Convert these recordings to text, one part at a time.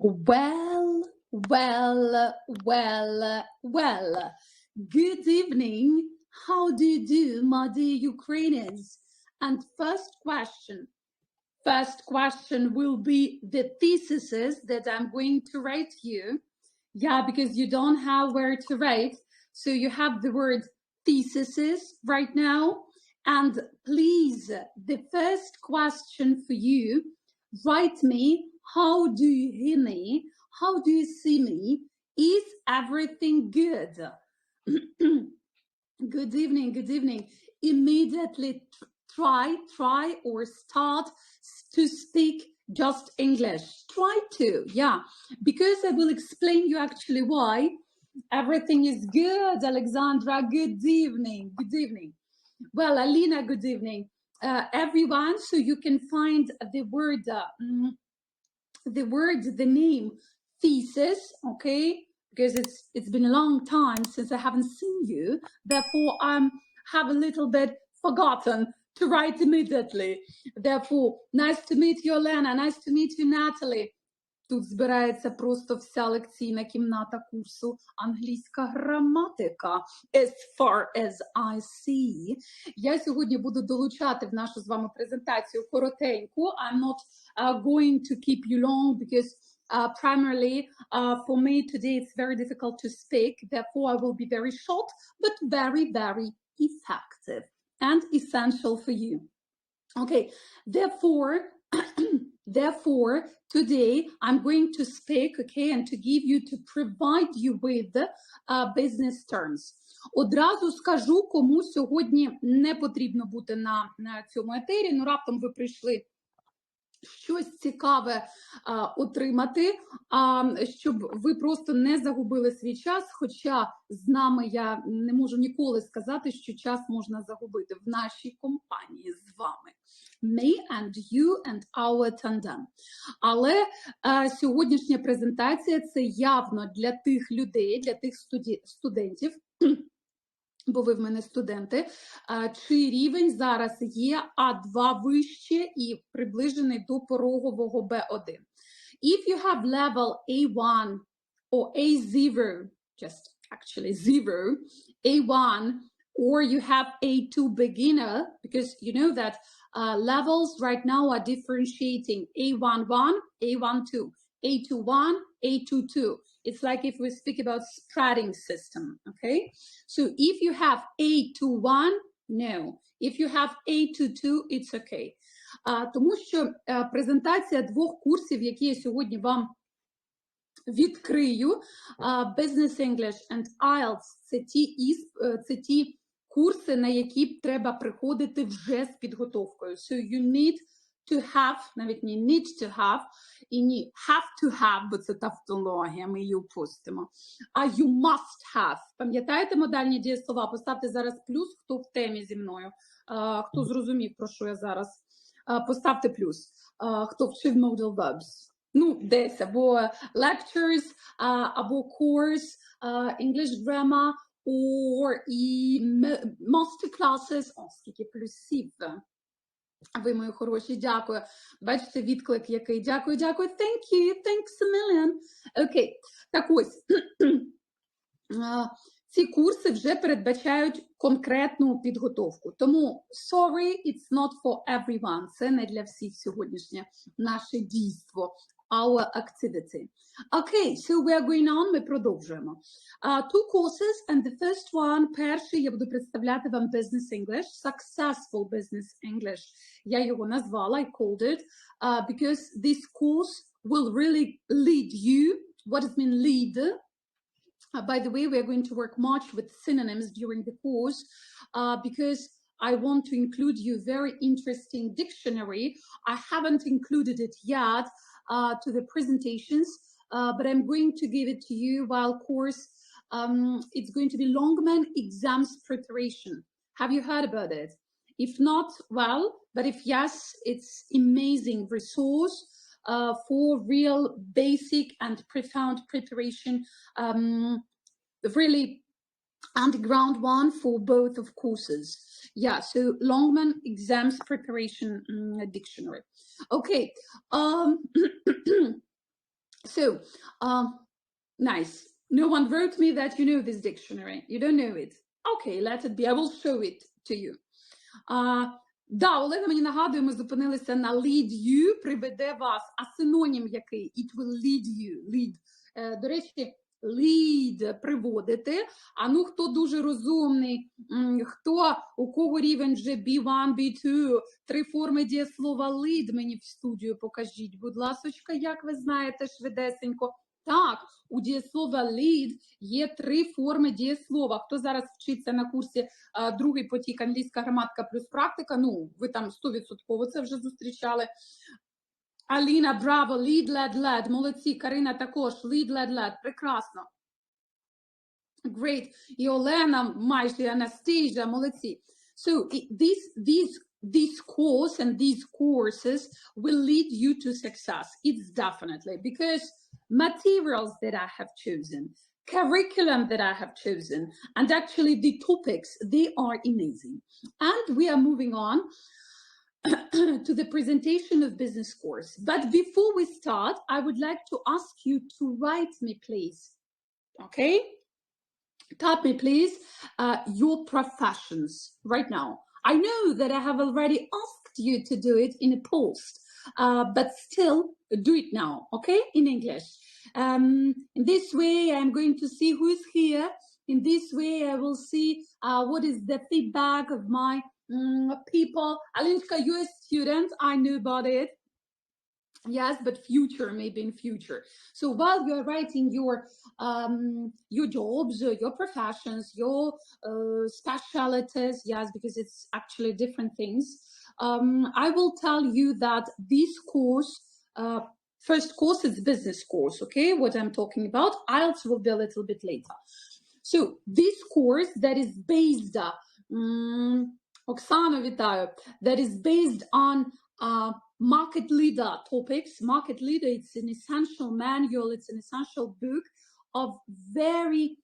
Well, well, well, well. Good evening. How do you do, my dear Ukrainians? And first question will be the theses that I'm going to write you. Yeah, because you don't have where to write. So you have the word theses right now. And please, the first question for you, write me, how do you hear me? How do you see me? Is everything good? Good evening, good evening. Immediately try or start to speak just English. Try to, yeah, because I will explain you actually why. Everything is good, Alexandra, good evening, good evening. Well, Alina, good evening. Everyone, so you can find the word, the name thesis, okay? Because it's been a long time since I haven't seen you. Therefore, I have a little bit forgotten to write immediately. Therefore, nice to meet you, Elena. Nice to meet you, Natalie. Тут збирається просто вся лекційна кімната курсу англійська граматика. As far as I see. Я сьогодні буду долучати в нашу з вами презентацію коротеньку. I'm not going to keep you long because primarily for me today it's very difficult to speak. Therefore I will be very short but very, very effective and essential for you. Okay, Therefore, today I'm going to speak, okay, and to give you, to provide you with business terms. Одразу скажу, кому сьогодні не потрібно бути на цьому етері, ну раптом ви прийшли щось цікаве отримати, щоб ви просто не загубили свій час, хоча з нами я не можу ніколи сказати, що час можна загубити в нашій компанії з вами. Me and you and our tandem. Але сьогоднішня презентація – це явно для тих людей, для тих студентів, бо ви в мене студенти, чий рівень зараз є А2 вище і приближений до порогового Б1. If you have level A1 or A0, just actually 0, A1, or you have A2 beginner, because you know that levels right now are differentiating A11, A12, A21, A22. It's like if we speak about spreading system, okay? So if you have A21, no. If you have A22, it's okay. Тому що презентація двох курсів, які я сьогодні вам відкрию, Business English and IELTS, це ті курси, на які треба приходити вже з підготовкою. So you need to have, навіть не need to have, і не have to have, бо це тавтологія, ми її упустимо. А you must have. Пам'ятаєте модальні дієслова? Поставте зараз плюс, хто в темі зі мною. Хто зрозумів, про що я зараз. Поставте плюс. Хто вчив modal verbs. Ну, десь, або lectures, або course, English grammar, or і masterclasses. О, скільки плюсів. Ви, мої хороші, дякую. Бачите, відклик який. Дякую. Thank you. Thanks a million. Окей. Так ось. Ці курси вже передбачають конкретну підготовку. Тому, sorry, it's not for everyone. Це не для всіх сьогоднішнє наше дійство. Our activity. Okay, so we are going on. Ми продовжуємо. Two courses, and the first one, перший, я буду представляти вам Business English, Successful Business English. Я його назвала, I called it, because this course will really lead you. What does mean lead? By the way, we are going to work much with synonyms during the course, because I want to include you very interesting dictionary. I haven't included it yet to the presentations, but I'm going to give it to you while course. It's going to be Longman Exams Preparation. Have you heard about it? If not, well, but if yes, it's amazing resource for real basic and profound preparation, really underground one for both of courses. Yeah, so Longman Exams Preparation Dictionary. Okay, So, nice. No one wrote me that you know this dictionary. You don't know it. Okay, let it be. I will show it to you. Да, Олена мені нагадує, ми зупинилися на lead you, приведе вас. А синонім який? It will lead you. Lead. До речі, lead приводити. А ну, хто дуже розумний, у кого рівень вже B1, B2, 3 форми дієслова lead мені в студію покажіть, будь ласочка, як ви знаєте швидесенько. Так, у дієслова lead є 3 форми дієслова. Хто зараз вчиться на курсі другий потік англійська граматика плюс практика, ну, ви там 100% це вже зустрічали. Аліна, браво, lead, led, led, молодці, Карина також, lead, led, led, прекрасно. Great, і Олена, майже, і Анастасія, молодці. So, this course and these courses will lead you to success. It's definitely, because materials that I have chosen, curriculum that I have chosen, and actually the topics, they are amazing. And we are moving on to the presentation of business course. But before we start, I would like to ask you to write me, please. Okay? Type me, please, your professions right now. I know that I have already asked you to do it in a post, but still do it now, okay? In English. In this way, I'm going to see who is here. In this way, I will see what is the feedback of my people. Alinka, you're a student. I know about it. Yes, but future, maybe in future. So while you're writing your jobs, your professions, your specialties, yes, because it's actually different things, I will tell you that this course, first course is business course, okay, what I'm talking about. IELTS will be a little bit later. So this course that is based, Oksana, вітаю, that is based on market leader topics. Market leader, it's an essential manual, it's an essential book of very,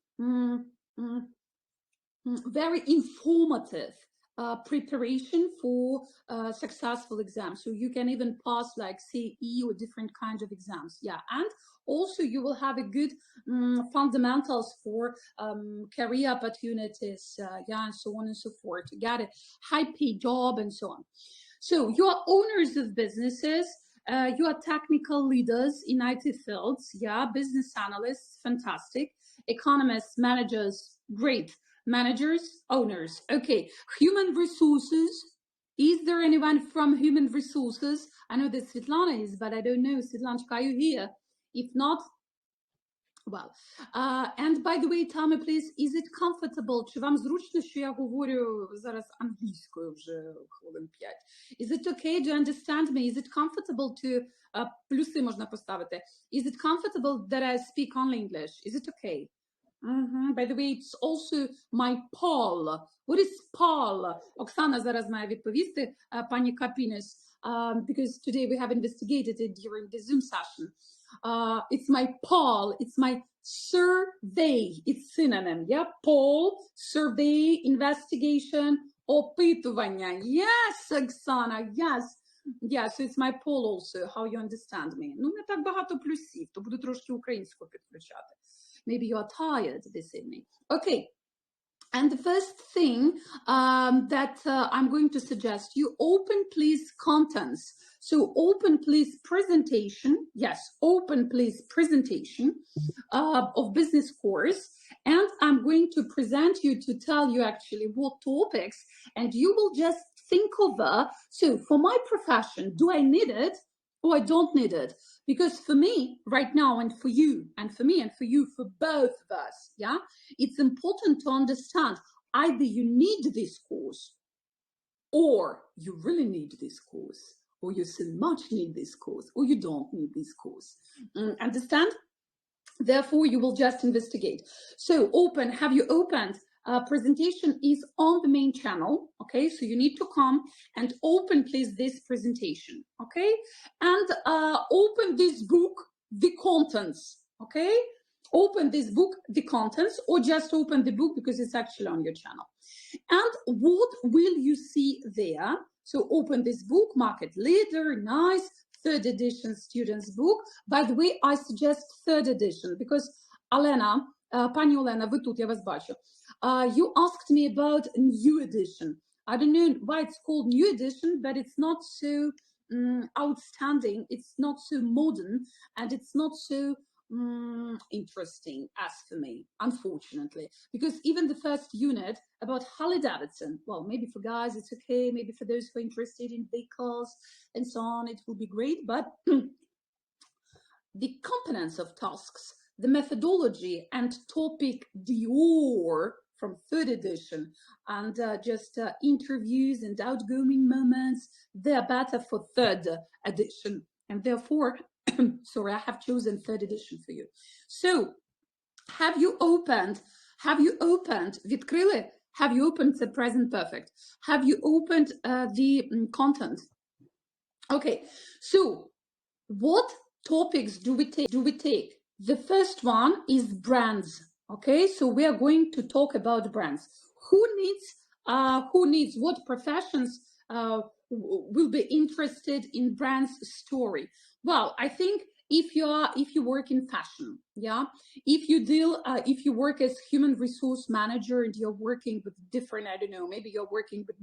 very informative preparation for successful exams. So you can even pass like CE or different kinds of exams. Yeah, and also you will have a good fundamentals for career opportunities, yeah, and so on and so forth. To get a high paid job and so on. So you are owners of businesses, you are technical leaders in IT fields, yeah, business analysts, fantastic, economists, managers, great, managers, owners, okay, human resources, is there anyone from human resources? I know that Svetlana is, but I don't know, Svetlanchka, are you here? If not, well, and by the way, tell me please, is it comfortable, чи вам зручно, що я говорю зараз англійською вже хвилин 5? Is it okay, do you understand me? Is it comfortable to, плюси можна поставити, is it comfortable that I speak only English? Is it okay? By the way, it's also my poll. What is poll? Оксана зараз має відповісти, пані Капінес, because today we have investigated it during the Zoom session. It's my poll, it's my survey, it's synonym, yeah? Poll, survey, investigation, опитування. Yes, Оксана, yes. Yeah, so it's my poll also, how you understand me. Ну, не так багато плюсів, то буду трошки українську підключати. Maybe you are tired this evening. Okay. And the first thing that I'm going to suggest you, open please contents. So open please presentation. Yes, open please presentation of business course. And I'm going to present you to tell you actually what topics. And you will just think over, so for my profession, do I need it or I don't need it? Because for me right now, and for you, and for me, and for you, for both of us, yeah, it's important to understand either you need this course or you really need this course, or you so much need this course, or you don't need this course. Understand? Therefore, you will just investigate. So open, have you opened? Presentation is on the main channel, okay? So you need to come and open, please, this presentation, okay? And open this book, the contents, okay? Open this book, the contents, or just open the book because it's actually on your channel. And what will you see there? So open this book, market leader, nice. third edition student's book. By the way, I suggest third edition because Alena, пані Олена, ви тут, я вас бачу. You asked me about new edition. I don't know why it's called new edition, but it's not so outstanding, it's not so modern, and it's not so interesting as for me, unfortunately, because even the first unit about Harley Davidson, well, maybe for guys it's okay, maybe for those who are interested in vehicles and so on, it will be great, but the components of tasks, the methodology and topic Dior from third edition, and just interviews and outgoing moments, they're better for third edition, and therefore sorry, I have chosen third edition for you. So, have you opened, відкрили? Have you opened the present perfect? Have you opened the content? Okay, so what topics do we take? The first one is brands. Okay, so we are going to talk about brands. Who needs what professions will be interested in brands story? Well, I think if you work in fashion, yeah, if you work as human resource manager and you're working with different, I don't know, maybe you're working with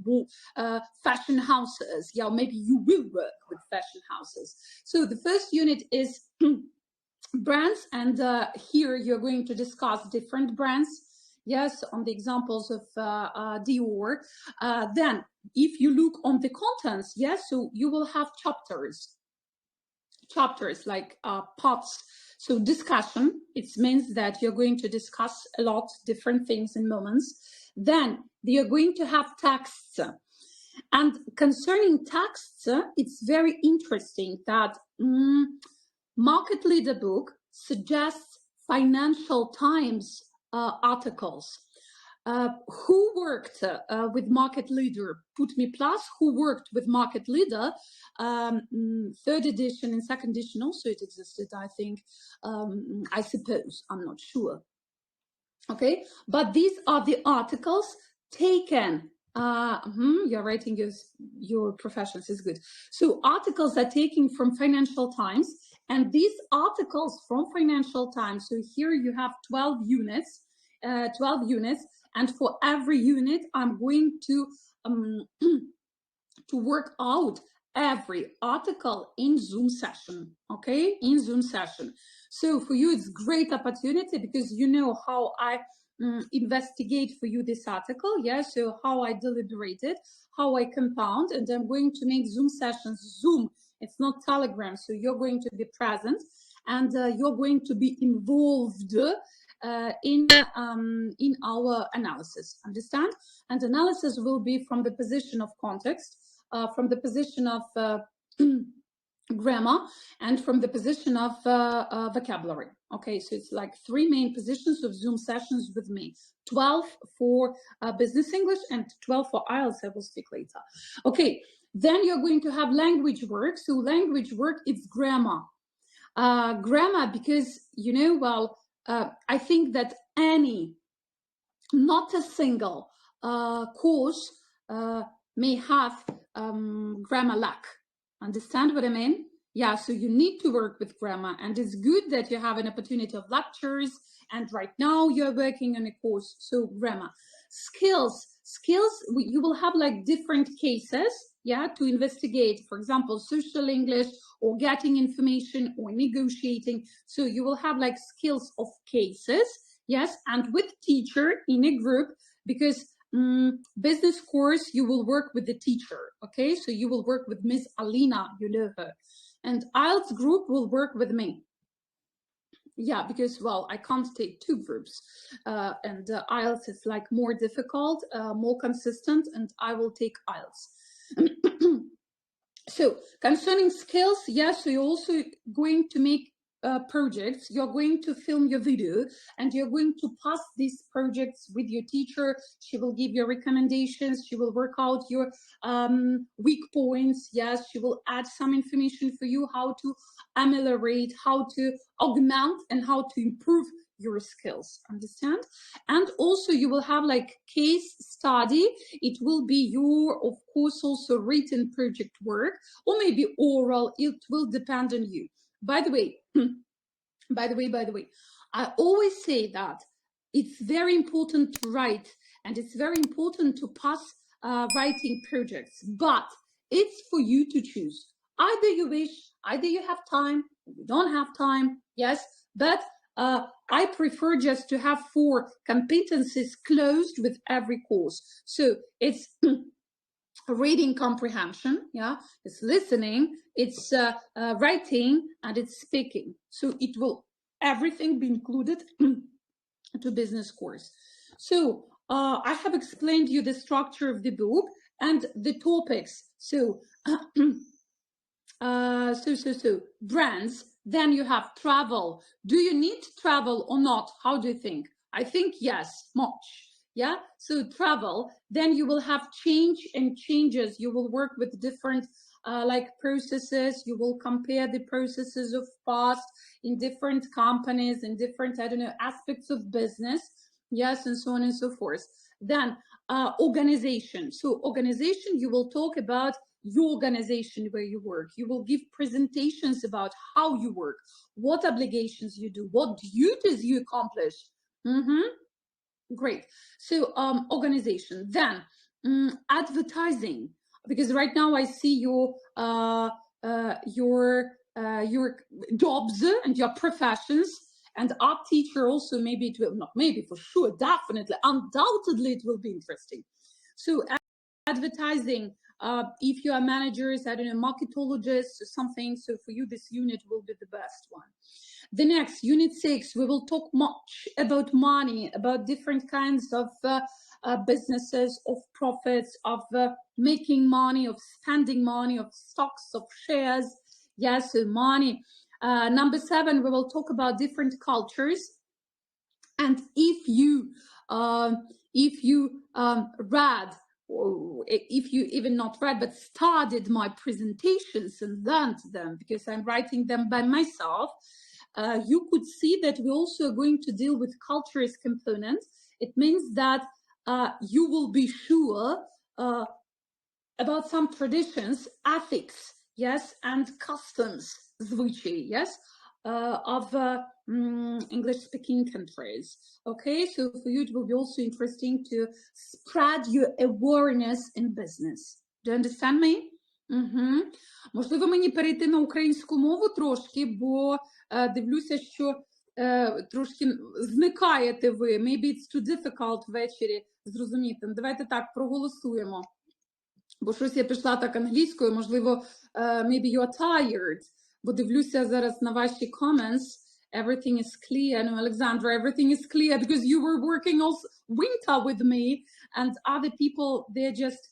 fashion houses, yeah, maybe you will work with fashion houses. So the first unit is brands, and here you're going to discuss different brands, yes, on the examples of Dior. Then if you look on the contents, yes, so you will have chapters like parts. So discussion, it means that you're going to discuss a lot different things in moments. Then you're going to have texts, and concerning texts, it's very interesting that Market Leader book suggests Financial Times articles. Who worked with Market Leader? Put me plus. Who worked with Market Leader? Third edition and second edition also it existed, I think. I suppose, I'm not sure. Okay, but these are the articles taken. You're writing your professions is good. So articles are taken from Financial Times, and these articles from Financial Times. So here you have 12 units, and for every unit, I'm going to work out every article in Zoom session. Okay, in Zoom session. So for you, it's great opportunity because you know how I investigate for you this article, yeah, so how I deliberated, how I compound, and I'm going to make Zoom sessions. Zoom, it's not Telegram, so you're going to be present and you're going to be involved in our analysis, understand? And analysis will be from the position of context, from the position of grammar, and from the position of vocabulary. Okay, so it's like 3 main positions of Zoom sessions with me. 12 for business English and 12 for IELTS. I will speak later. Okay, then you're going to have language work. So language work, it's grammar. Grammar, because, you know, well, I think that not a single course may have grammar lack. Understand what I mean? Yeah, so you need to work with grammar, and it's good that you have an opportunity of lectures, and right now you're working on a course, so grammar. Skills, you will have like different cases, yeah, to investigate, for example, social English, or getting information, or negotiating. So you will have like skills of cases, yes, and with teacher in a group, because business course, you will work with the teacher, okay? So you will work with Miss Alina, you know her. And IELTS group will work with me. Yeah, because, well, I can't take 2 groups. And IELTS is like more difficult, more consistent, and I will take IELTS. So concerning skills, yes, so you're also going to make projects, you're going to film your video, and you're going to pass these projects with your teacher. She will give you recommendations, she will work out your weak points, yes, she will add some information for you, how to ameliorate, how to augment, and how to improve your skills, understand? And also you will have like case study. It will be your, of course, also written project work, or maybe oral. It will depend on you. By the way, I always say that it's very important to write, and it's very important to pass writing projects, but it's for you to choose. Either you wish, either you have time, you don't have time, yes, but I prefer just to have 4 competencies closed with every course. So it's reading comprehension, yeah, it's listening, it's writing, and it's speaking. So it will everything be included to business course. So I have explained you the structure of the book and the topics. So brands. Then you have travel. Do you need to travel or not? How do you think? I think yes, much. Yeah. So travel. Then you will have change and changes. You will work with different like processes. You will compare the processes of past in different companies, in different, I don't know, aspects of business. Yes, and so on and so forth. Then organization. So organization, you will talk about your organization where you work. You will give presentations about how you work, what obligations you do, what duties you accomplish. Great. So organization. Then advertising, because right now I see your jobs and your professions. And art teacher also, maybe it will, not maybe, for sure, definitely, undoubtedly it will be interesting. So advertising, if you are managers, I don't know, marketologists or something, so for you this unit will be the best one. The next, unit 6, we will talk much about money, about different kinds of businesses, of profits, of making money, of spending money, of stocks, of shares. Yes, so money. Number 7, we will talk about different cultures. And if you read, or if you even not read, but studied my presentations and learned them, because I'm writing them by myself, you could see that we also are going to deal with culture as components. It means that you will be sure about some traditions, ethics, yes, and customs, звичаї, yes, of English-speaking countries. Okay, so for you it will be also interesting to spread your awareness in business. Do you understand me? Можливо, мені перейти на українську мову трошки, бо дивлюся, що трошки зникаєте ви. Maybe it's too difficult ввечері зрозуміти. Давайте так, проголосуємо. Бо щось я пішла так англійською, можливо, maybe you are tired. Бо дивлюся зараз на ваші comments. Everything is clear. No, Alexandra, everything is clear because you were working also winter with me, and other people, they're just,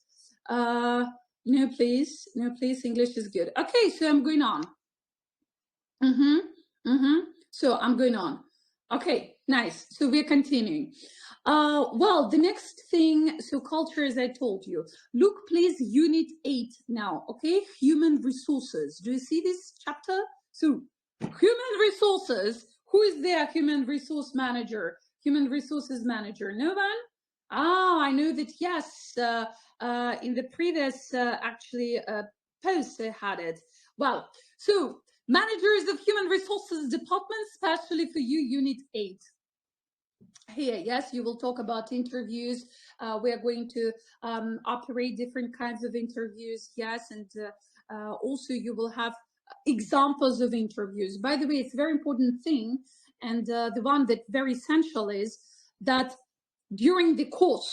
no, please, English is good. Okay, so I'm going on. So I'm going on. Okay, nice. So we're continuing. Well, the next thing, so culture, as I told you. Look, please, unit 8 now, okay? Human resources. Do you see this chapter? So, human resources. Who is their human resource manager? Human resources manager? No one? Ah, I know that, yes. In the previous, actually, post I had it. Well, so, managers of human resources department, especially for you, unit 8. Here, yes, you will talk about interviews. We are going to operate different kinds of interviews, yes, and also you will have examples of interviews. By the way, it's a very important thing, and the one that very essential is that during the course,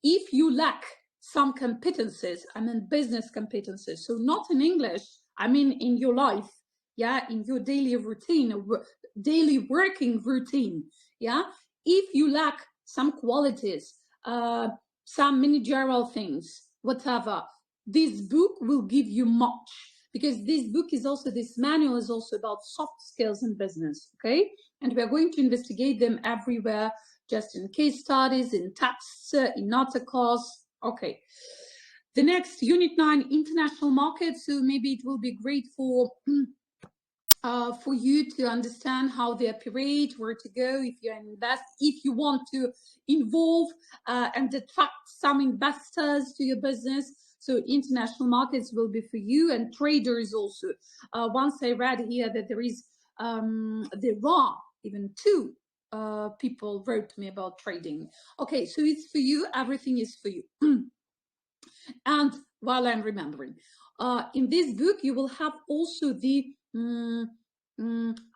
if you lack some competencies, I mean business competencies, so not in English, I mean in your life, yeah, in your daily routine, daily working routine, yeah, if you lack some qualities, some managerial things, whatever, this book will give you much, because this book is also, this manual is also about soft skills in business, okay? And we are going to investigate them everywhere, just in case studies, in texts, in articles, okay. The next, unit 9, international markets, so maybe it will be great for for you to understand how they operate, where to go if you invest, if you want to involve and attract some investors to your business. So international markets will be for you, and traders also. Once I read here that there are even 2 people wrote to me about trading. Okay, so it's for you, everything is for you. And while I'm remembering, in this book, you will have also the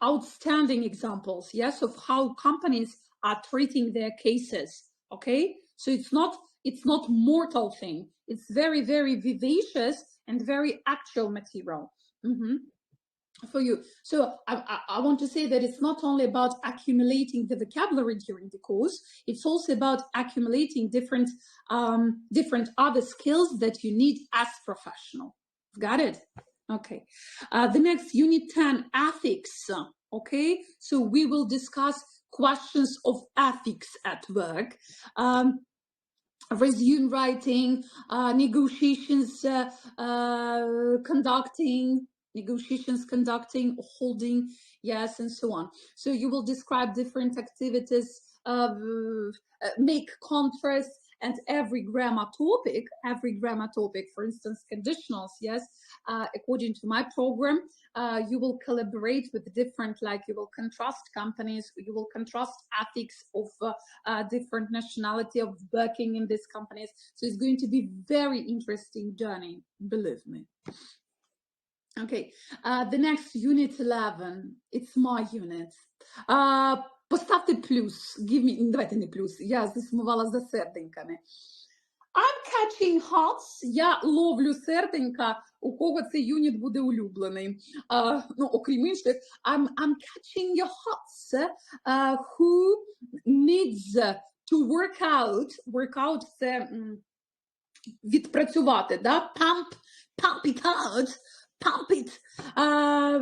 outstanding examples, yes, of how companies are treating their cases. Okay, so it's not mortal thing. It's very, very vivacious and very actual material for you. So I want to say that it's not only about accumulating the vocabulary during the course, it's also about accumulating different other skills that you need as professional. Got it? Okay. The next, unit 10, ethics. Okay, so we will discuss questions of ethics at work. Resume writing, negotiations conducting, holding, yes, and so on. So you will describe different activities, make contrasts, and every grammar topic, for instance, conditionals, yes, according to my program, you will collaborate with different, like you will contrast companies, you will contrast ethics of different nationality of working in these companies. So it's going to be very interesting journey, believe me. Okay, the next unit 11, it's my unit. Поставте плюс, давайте не плюс, я засумувала за серденьками. I'm catching hearts, я ловлю серденька, у кого цей юніт буде улюблений. Ну, окрім інших, I'm catching your hearts, who needs to work out це відпрацювати, да? Pump it out,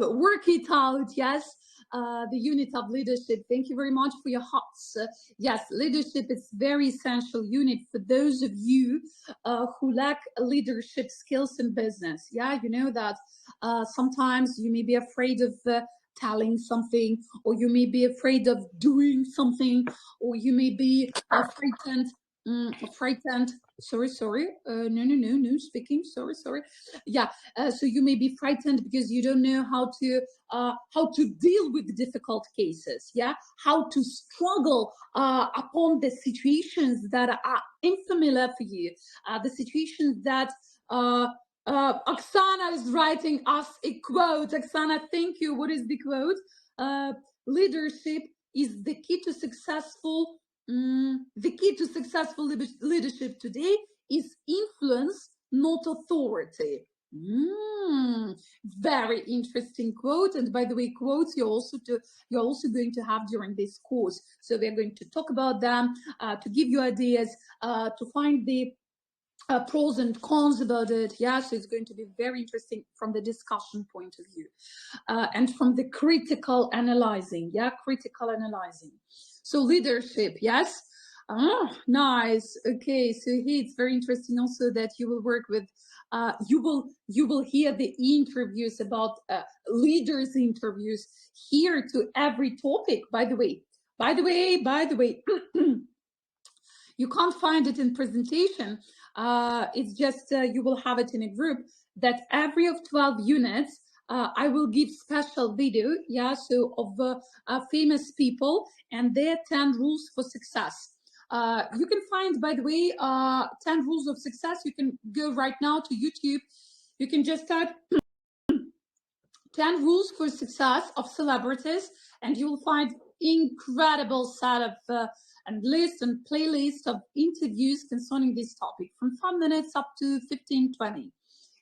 work it out, yes. The unit of leadership. Thank you very much for your hearts. Yes, leadership is very essential unit for those of you who lack leadership skills in business. Yeah, you know that sometimes you may be afraid of telling something, or you may be afraid of doing something, or you may be frightened. Sorry, no, speaking, sorry. Yeah, so you may be frightened because you don't know how to deal with difficult cases, yeah, how to struggle upon the situations that are unfamiliar for you, the situations that Oksana is writing us a quote. Oksana, thank you. What is the quote? Leadership is the key to successful leadership today is influence, not authority. Very interesting quote. And by the way, quotes you're also going to have during this course. So we're going to talk about them, to give you ideas, to find the pros and cons about it. Yeah, so it's going to be very interesting from the discussion point of view, and from the critical analyzing. Yeah, critical analyzing. So leadership, yes. Nice. Okay, so here it's very interesting also that you will work with, you will hear the interviews about leaders interviews here to every topic. By the way, you can't find it in presentation. It's just you will have it in a group that every of 12 units. I will give special video, yeah, so of famous people and their 10 rules for success. You can find, by the way, 10 rules of success. You can go right now to YouTube. You can just type 10 rules for success of celebrities, and you will find incredible set of and list and playlist of interviews concerning this topic from 5 minutes up to 15-20.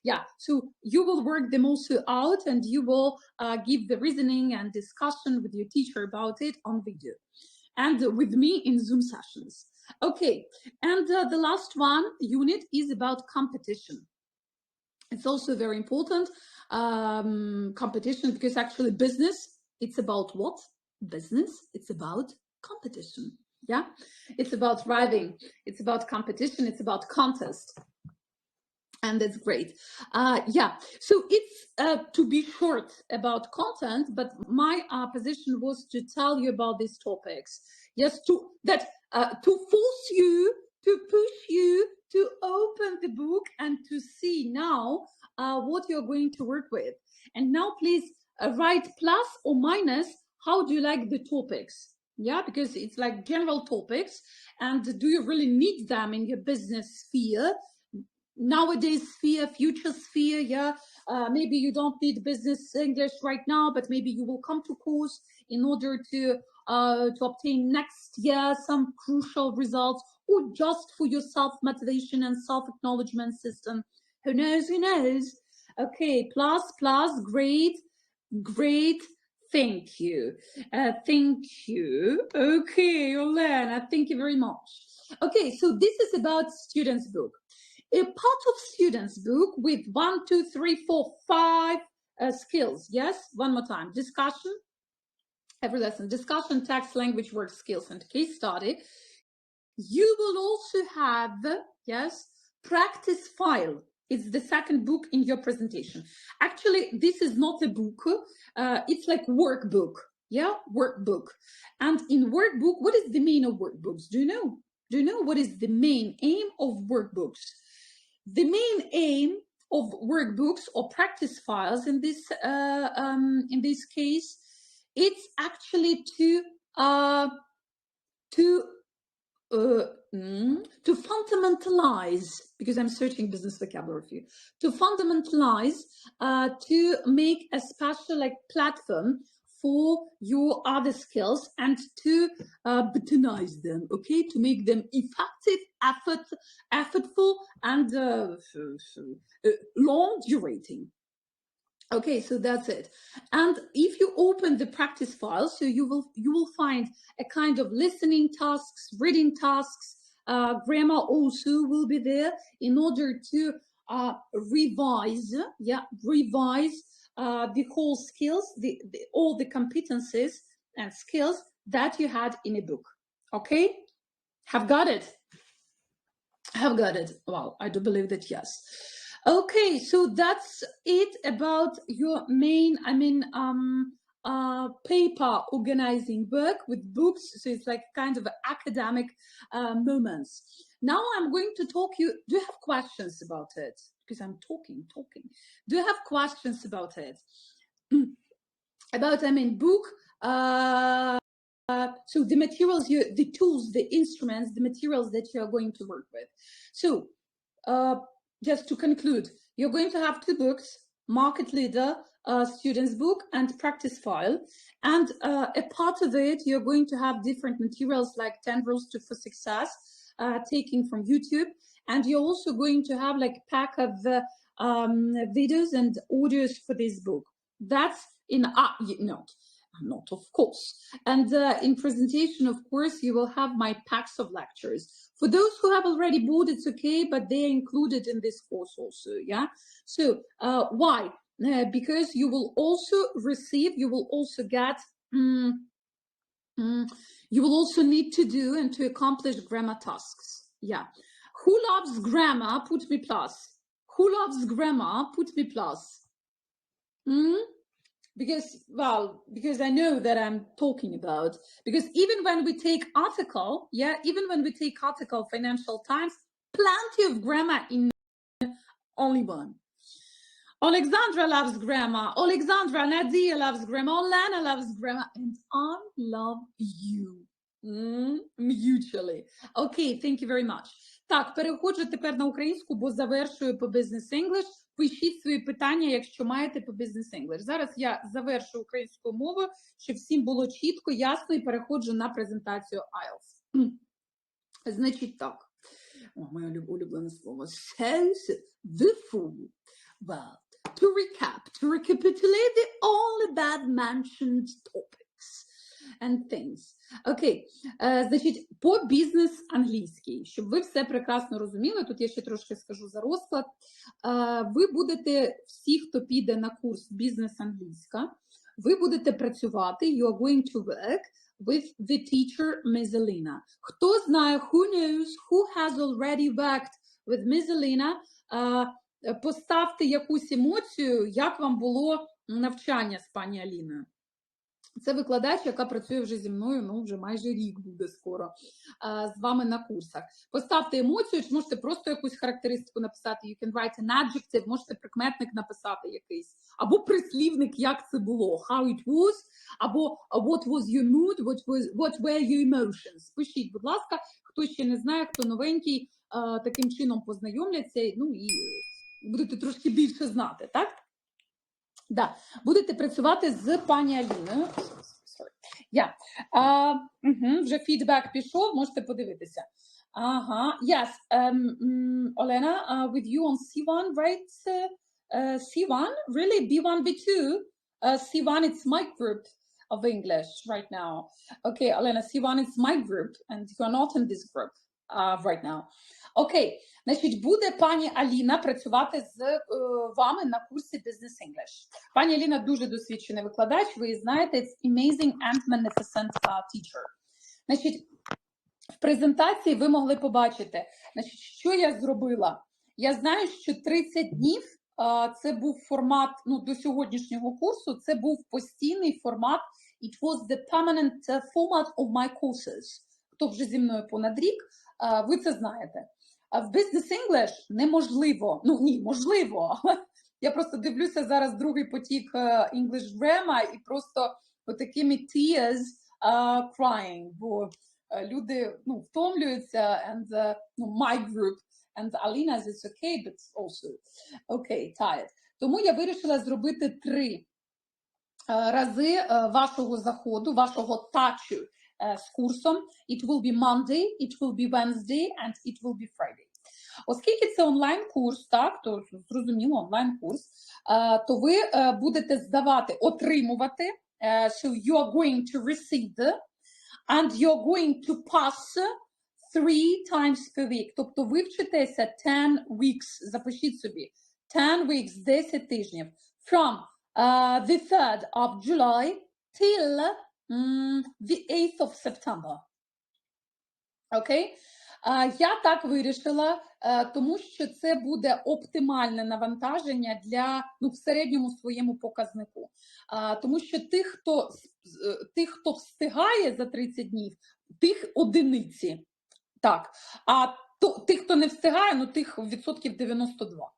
Yeah, so you will work them also out, and you will give the reasoning and discussion with your teacher about it on video and with me in Zoom sessions. Okay, and the last one unit is about competition. It's also very important, competition, because actually business, it's about what? Business, it's about competition. Yeah, it's about thriving, it's about competition, it's about contest. And that's great. Yeah, so it's to be short about content, but my position was to tell you about these topics. Yes, to force you, to push you to open the book and to see now what you're going to work with. And now please write plus or minus, how do you like the topics? Yeah, because it's like general topics, and do you really need them in your business sphere? Nowadays sphere, future sphere, yeah. Maybe you don't need business English right now, but maybe you will come to course in order to obtain next year some crucial results, or just for your self-motivation and self-acknowledgement system. Who knows, who knows? Okay, plus, great, great. Thank you. Thank you. Okay, Olena, thank you very much. Okay, so this is about students' book. A part of students' book with 1, 2, 3, 4, 5 skills. Yes, one more time. Discussion, every lesson. Discussion, text, language, word, skills, and case study. You will also have, yes, practice file. It's the second book in your presentation. Actually, this is not a book. It's like workbook. Yeah, workbook. And in workbook, what is the main of workbooks? Do you know? Do you know what is the main aim of workbooks? The main aim of workbooks or practice files in this case, it's actually to fundamentalize, because I'm searching business vocabulary for you, to fundamentalize, to make a special like platform for your other skills and to botanize them, okay, to make them effective, effortful, and long durating. Okay, so that's it. And if you open the practice file, so you will find a kind of listening tasks, reading tasks, grammar also will be there in order to revise the whole skills, all the competencies and skills that you had in a book. Okay, have got it? Have got it? Wow, I do believe that, yes. Okay, so that's it about your main, paper organizing work with books. So it's like kind of academic moments. Now I'm going to talk you. Do you have questions about it? Because I'm talking. Do you have questions about it? About, book. So the materials, the tools, the instruments, the materials that you are going to work with. So just to conclude, you're going to have 2 books, Market Leader, Student's Book, and Practice File. And a part of it, you're going to have different materials like 10 Rules for Success, taken from YouTube. And you're also going to have like a pack of videos and audios for this book. That's in not of course. And in presentation, of course, you will have my packs of lectures. For those who have already bought, it's okay, but they're included in this course also, yeah? So why? Because you will also receive, you will also get, you will also need to do and to accomplish grammar tasks, yeah. Who loves grammar? Put me plus. Who loves grammar? Put me plus. Because I know that I'm talking about, because even when we take article, Financial Times, plenty of grammar in only one. Alexandra loves grammar. Nadia loves grammar. Lana loves grammar. And I love you. Mutually. Okay, thank you very much. Так, переходжу тепер на українську, бо завершую по Бізнес-англійська. Пишіть свої питання, якщо маєте по Бізнес-англійська. Зараз я завершу українською мовою, щоб всім було чітко, ясно, і переходжу на презентацію IELTS. Значить так. О, моє улюблене слово. Well, to recapitulate the only bad mentioned topics and things. Окей, значить, по бізнес-англійській, щоб ви все прекрасно розуміли, тут я ще трошки скажу за розклад. Ви будете, всі, хто піде на курс бізнес-англійська, ви будете працювати, you are going to work with the teacher Ms. Alina. Хто знає, who knows, who has already worked with Ms. Alina, поставте якусь емоцію, як вам було навчання з пані Аліною. Це викладач, яка працює вже зі мною, ну, вже майже рік буде скоро з вами на курсах. Поставте емоцію, чи можете просто якусь характеристику написати, you can write an adjective, можете прикметник написати якийсь, або прислівник, як це було, how it was, або what was your mood, what were your emotions. Пишіть, будь ласка, хто ще не знає, хто новенький, таким чином познайомляться, ну, і будете трошки більше знати, так? Да. Будете працювати з пані Аліною. Вже фідбек пішов, можете подивитися. Ага, yes. Олена, with you on C1, right? C1? Really? B1, B2? C1, it's my group of English right now. Okay, Олена, C1 is my group, and you are not in this group right now. Окей, значить, буде пані Аліна працювати з вами на курсі Бізнес-англійська. Пані Аліна дуже досвідчений викладач, ви знаєте, it's amazing and magnificent teacher. Значить, в презентації ви могли побачити, значить, що я зробила. Я знаю, що 30 днів це був формат, ну, до сьогоднішнього курсу, це був постійний формат, it was the permanent format of my courses. Хто вже зі мною понад рік, ви це знаєте. А в Бізнес-англійська неможливо, ну ні, можливо, я просто дивлюся зараз другий потік English grammar і просто отакими tears crying, бо люди, ну, втомлюються, and my group, and Alina's is okay, but also okay, tired. Тому я вирішила зробити 3 рази вашого заходу, вашого тачу з курсом. It will be Monday, it will be Wednesday, and it will be Friday. Оскільки це онлайн-курс, так, то зрозуміло, онлайн-курс, то ви будете здавати, отримувати, so you are going to receive, and you're going to pass 3 times per week. Тобто ви вчитеся 10 weeks, запишіть собі, 10 weeks, 10 тижнів, from the 3rd of July till the 8th of September. Окей? Я так вирішила, тому що це буде оптимальне навантаження для, ну, в середньому своєму показнику. Тому що тих, хто встигає за 30 днів, тих одиниці. Так. А тих, хто не встигає, ну, тих відсотків 92.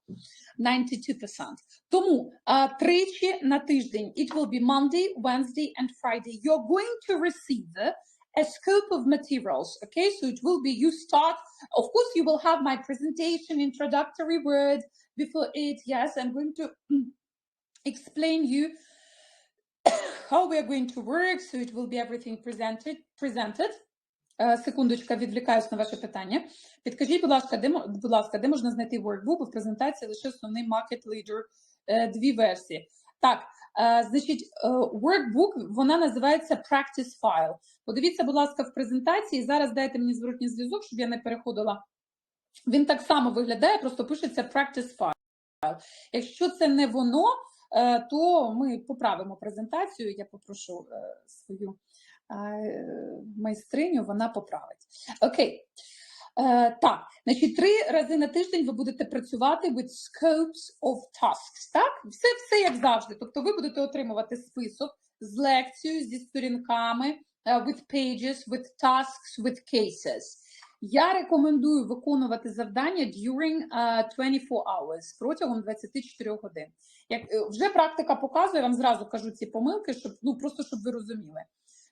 92%. Тому тричі на тиждень. It will be Monday, Wednesday and Friday. You're going to receive a scope of materials, okay? So it will be, you start, of course you will have my presentation, introductory words before it, yes, I'm going to explain you how we are going to work, so it will be everything presented. Секундочка, відвлікаюсь на ваше питання. Підкажіть, будь ласка, де можна знайти Workbook, бо в презентації лише основний Market Leader, 2 версії. Так, значить, Workbook, вона називається Practice File. Подивіться, будь ласка, в презентації, зараз дайте мені зворотній зв'язок, щоб я не переходила. Він так само виглядає, просто пишеться Practice File. Якщо це не воно, то ми поправимо презентацію, я попрошу свою майстриню, вона поправить. Окей. Так, значить, 3 рази на тиждень ви будете працювати with scopes of tasks, так? Все як завжди. Тобто ви будете отримувати список з лекцією, зі сторінками, with pages, with tasks, with cases. Я рекомендую виконувати завдання during 24 hours, протягом 24 годин. Вже практика показує, я вам зразу кажу ці помилки, щоб, ну, просто щоб ви розуміли.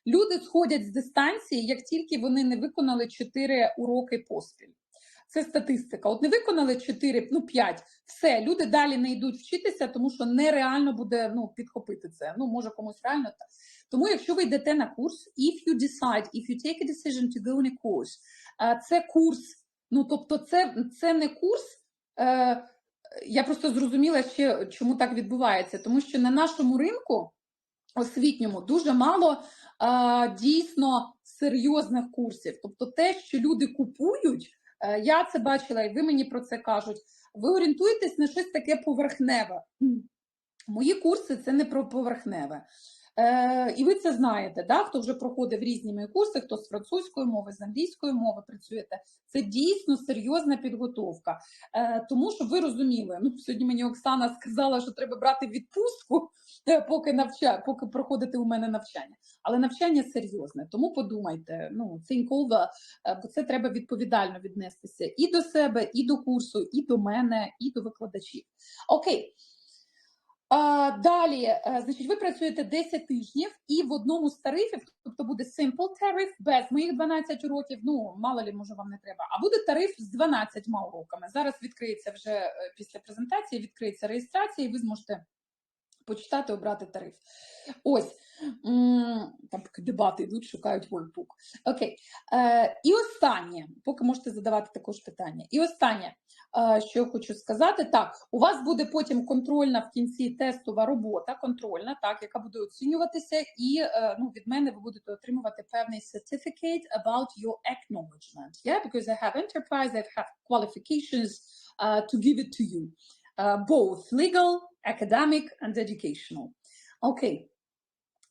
Люди сходять з дистанції, як тільки вони не виконали 4 уроки поспіль. Це статистика. От не виконали 4, ну 5, все, люди далі не йдуть вчитися, тому що нереально буде, ну, підхопити це. Ну, може комусь реально так. Тому якщо ви йдете на курс, if you take a decision to go on a course, це курс, ну, тобто це не курс, я просто зрозуміла ще, чому так відбувається, тому що на нашому ринку освітньому дуже мало дійсно серйозних курсів. Тобто те, що люди купують, я це бачила, і ви мені про це кажуть, ви орієнтуєтесь на щось таке поверхневе. Мої курси – це не про поверхневе. І ви це знаєте, да? Хто вже проходив різні мої курси, хто з французької мови, з англійської мови працюєте. Це дійсно серйозна підготовка. Тому, щоб ви розуміли, сьогодні мені Оксана сказала, що треба брати відпустку, поки проходите у мене навчання. Але навчання серйозне, тому подумайте, think over, бо це треба відповідально віднестися і до себе, і до курсу, і до мене, і до викладачів. Окей. Далі, значить, ви працюєте 10 тижнів і в одному з тарифів, тобто буде simple тариф без моїх 12 уроків, мало ли, може вам не треба, а буде тариф з 12 уроками. Зараз відкриється вже після презентації, відкриється реєстрація і ви зможете почитати, обрати тариф. Ось, там поки дебати йдуть, шукають Workbook. Окей. І останнє, поки можете задавати також питання. І останнє, що я хочу сказати, так, у вас буде потім контрольна в кінці тестова робота, контрольна, так, яка буде оцінюватися, і від мене ви будете отримувати певний certificate about your acknowledgement. Yeah? Because I have enterprise, I have qualifications to give it to you. Both legal, academic and educational. Окей.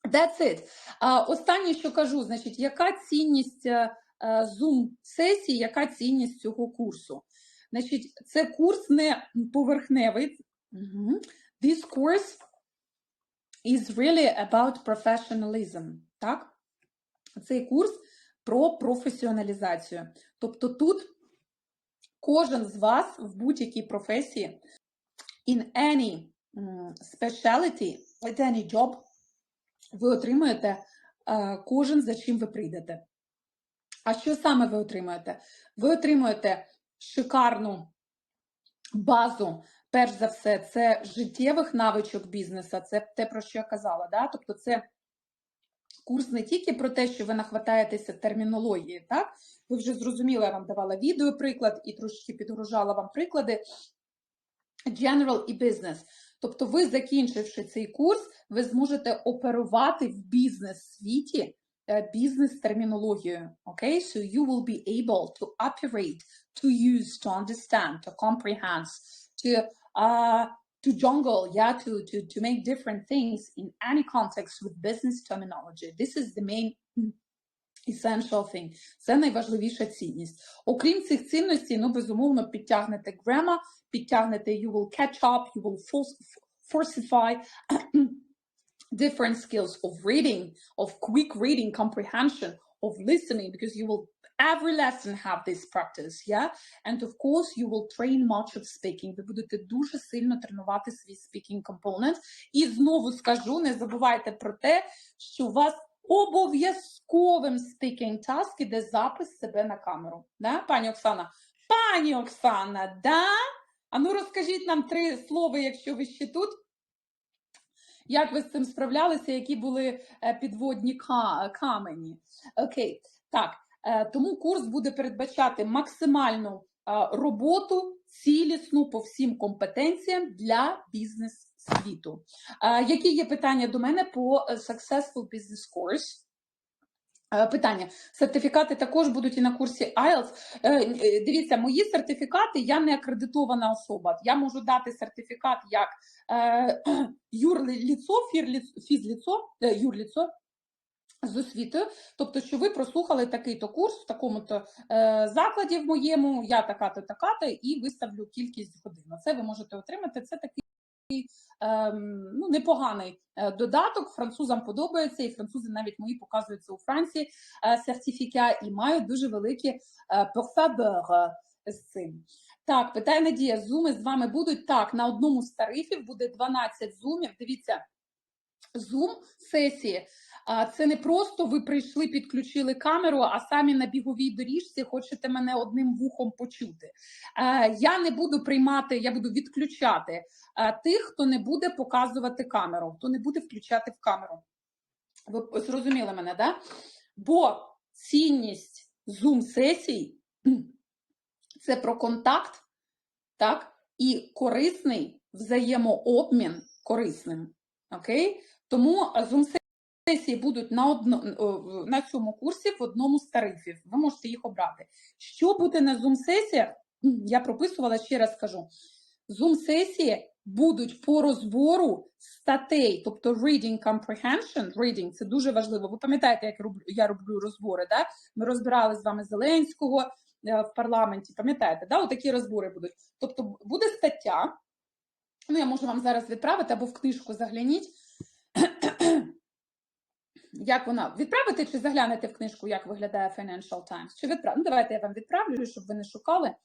That's it. Останнє, що кажу, значить, яка цінність Zoom-сесії, яка цінність цього курсу? Значить, це курс не поверхневий. This course is really about professionalism. Так? Цей курс про професіоналізацію. Тобто тут кожен з вас в будь-якій професії, in any specialty, with any job, ви отримуєте кожен, за чим ви прийдете. А що саме ви отримуєте? Ви отримуєте шикарну базу, перш за все, це життєвих навичок бізнесу, це те, про що я казала. Да? Тобто це курс не тільки про те, що ви нахватаєтеся термінології, так? Ви вже зрозуміли, я вам давала відеоприклад і трошки підгружала вам приклади. General і Business. Тобто ви, закінчивши цей курс, ви зможете оперувати в бізнес-світі бізнес-термінологією. Okay? So you will be able to operate, to use, to understand, to comprehend, to jungle, yeah, to make different things in any context with business terminology. This is the main essential thing. Це найважливіша цінність. Окрім цих цінностей, безумовно, підтягнете grammar, підтягнете you will catch up, you will falsify different skills of reading, of quick reading comprehension, of listening, because you will every lesson have this practice, yeah? And of course, you will train much of speaking. Ви будете дуже сильно тренувати свій speaking component. І знову скажу, не забувайте про те, що у вас обов'язковим speaking task іде запис себе на камеру. Да? Пані Оксана? Пані Оксана, да? А ну розкажіть нам 3 слова, якщо ви ще тут. Як ви з цим справлялися, які були підводні камені? Окей, так. Тому курс буде передбачати максимальну роботу, цілісну по всім компетенціям для бізнес-світу. Які є питання до мене по Successful Business Course? Питання. Сертифікати також будуть і на курсі IELTS. Дивіться, мої сертифікати, я не акредитована особа. Я можу дати сертифікат як юрліцо, фізліцо, юрліцо з освітою. Тобто, що ви прослухали такий-то курс в такому-то закладі в моєму, я така-то, така-то, і виставлю кількість годин. Це ви можете отримати. Це такий непоганий додаток, французам подобається, і французи навіть мої показуються у Франції сертифіка і мають дуже великі pour faveur з цим. Так, питає Надія, зуми з вами будуть? Так, на одному з тарифів буде 12 зумів. Дивіться, зум-сесії. Це не просто ви прийшли, підключили камеру, а самі на біговій доріжці хочете мене одним вухом почути. Я не буду приймати, я буду відключати тих, хто не буде показувати камеру, хто не буде включати в камеру. Ви зрозуміли мене, да? Бо цінність зум-сесій – це про контакт, так? І корисний взаємообмін корисним. Окей? Тому зум-сесії будуть на цьому курсі в одному з тарифів. Ви можете їх обрати. Що буде на зум-сесіях? Я прописувала, ще раз скажу. Зум-сесії будуть по розбору статей, тобто reading comprehension, reading – це дуже важливо. Ви пам'ятаєте, як я роблю розбори, да? Ми розбирали з вами Зеленського в парламенті, пам'ятаєте, да? Отакі розбори будуть. Тобто буде стаття, ну я можу вам зараз відправити, або в книжку загляніть. Як вона? Відправити чи заглянете в книжку, як виглядає Financial Times? Чи відправити? Ну, давайте я вам відправлю, щоб ви не шукали.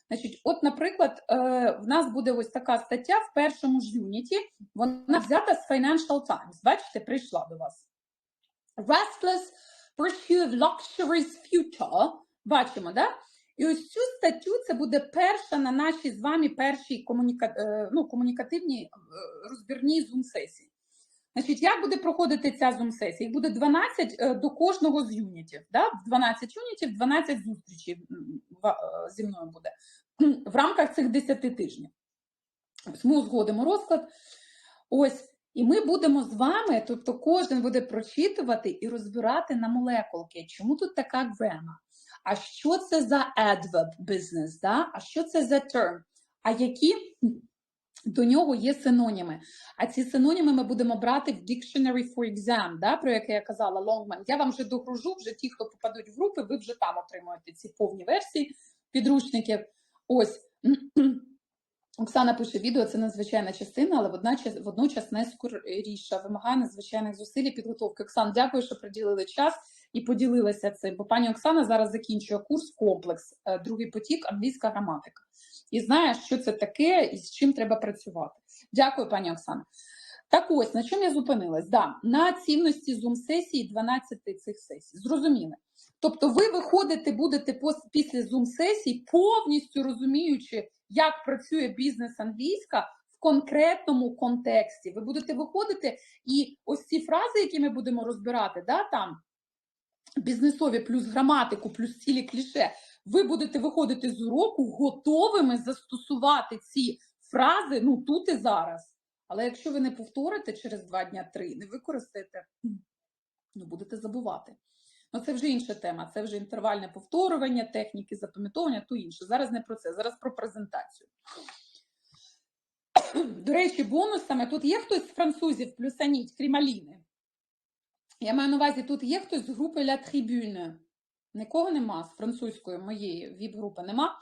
Значить, от, наприклад, в нас буде ось така стаття в першому ж юніті. Вона взята з Financial Times. Бачите, прийшла до вас. Restless pursuit of luxury's future. Бачимо, да? І ось цю статтю, це буде перша на нашій з вами першій комунікативній розбірній зум-сесії. Значить, як буде проходити ця зум-сесія? Їх буде 12 до кожного з юнітів. Да? 12 юнітів, 12 зустрічей зі мною буде. В рамках цих 10 тижнів. Ось ми узгодимо розклад. Ось. І ми будемо з вами, тобто кожен буде прочитувати і розбирати на молекулки. Чому тут така грама? А що це за adverb business? Да? А що це за term? А які до нього є синоніми? А ці синоніми ми будемо брати в Dictionary for Exam, да? Про яке я казала, Longman. Я вам вже догружу, вже ті, хто попадуть в групи, ви вже там отримуєте ці повні версії підручників. Ось. Оксана пише, відео – це надзвичайна частина, але водночас найскоріша, вимагає надзвичайних зусиль і підготовки. Оксан, дякую, що приділили час і поділилися цим. Бо пані Оксана зараз закінчує курс «Комплекс», другий потік, англійська граматика. І знає, що це таке і з чим треба працювати. Дякую, пані Оксана. Так ось, на чому я зупинилась? Да, на цінності зум-сесії 12 цих сесій. Зрозуміли. Тобто ви виходите, будете після зум-сесій, повністю розуміючи, як працює бізнес-англійська в конкретному контексті. Ви будете виходити, і ось ці фрази, які ми будемо розбирати, да, там, бізнесові плюс граматику, плюс цілі кліше, ви будете виходити з уроку готовими застосувати ці фрази, ну, тут і зараз. Але якщо ви не повторите через 2 дня 3, не використаєте, ну, будете забувати. Ну, це вже інша тема, це вже інтервальне повторювання, техніки запам'ятовування, то інше. Зараз не про це, зараз про презентацію. До речі, бонусами, тут є хтось з французів, плюсаніть, крім Аліни? Я маю на увазі, тут є хтось з групи La Tribune? Нікого нема, з французької моєї віп-групи нема.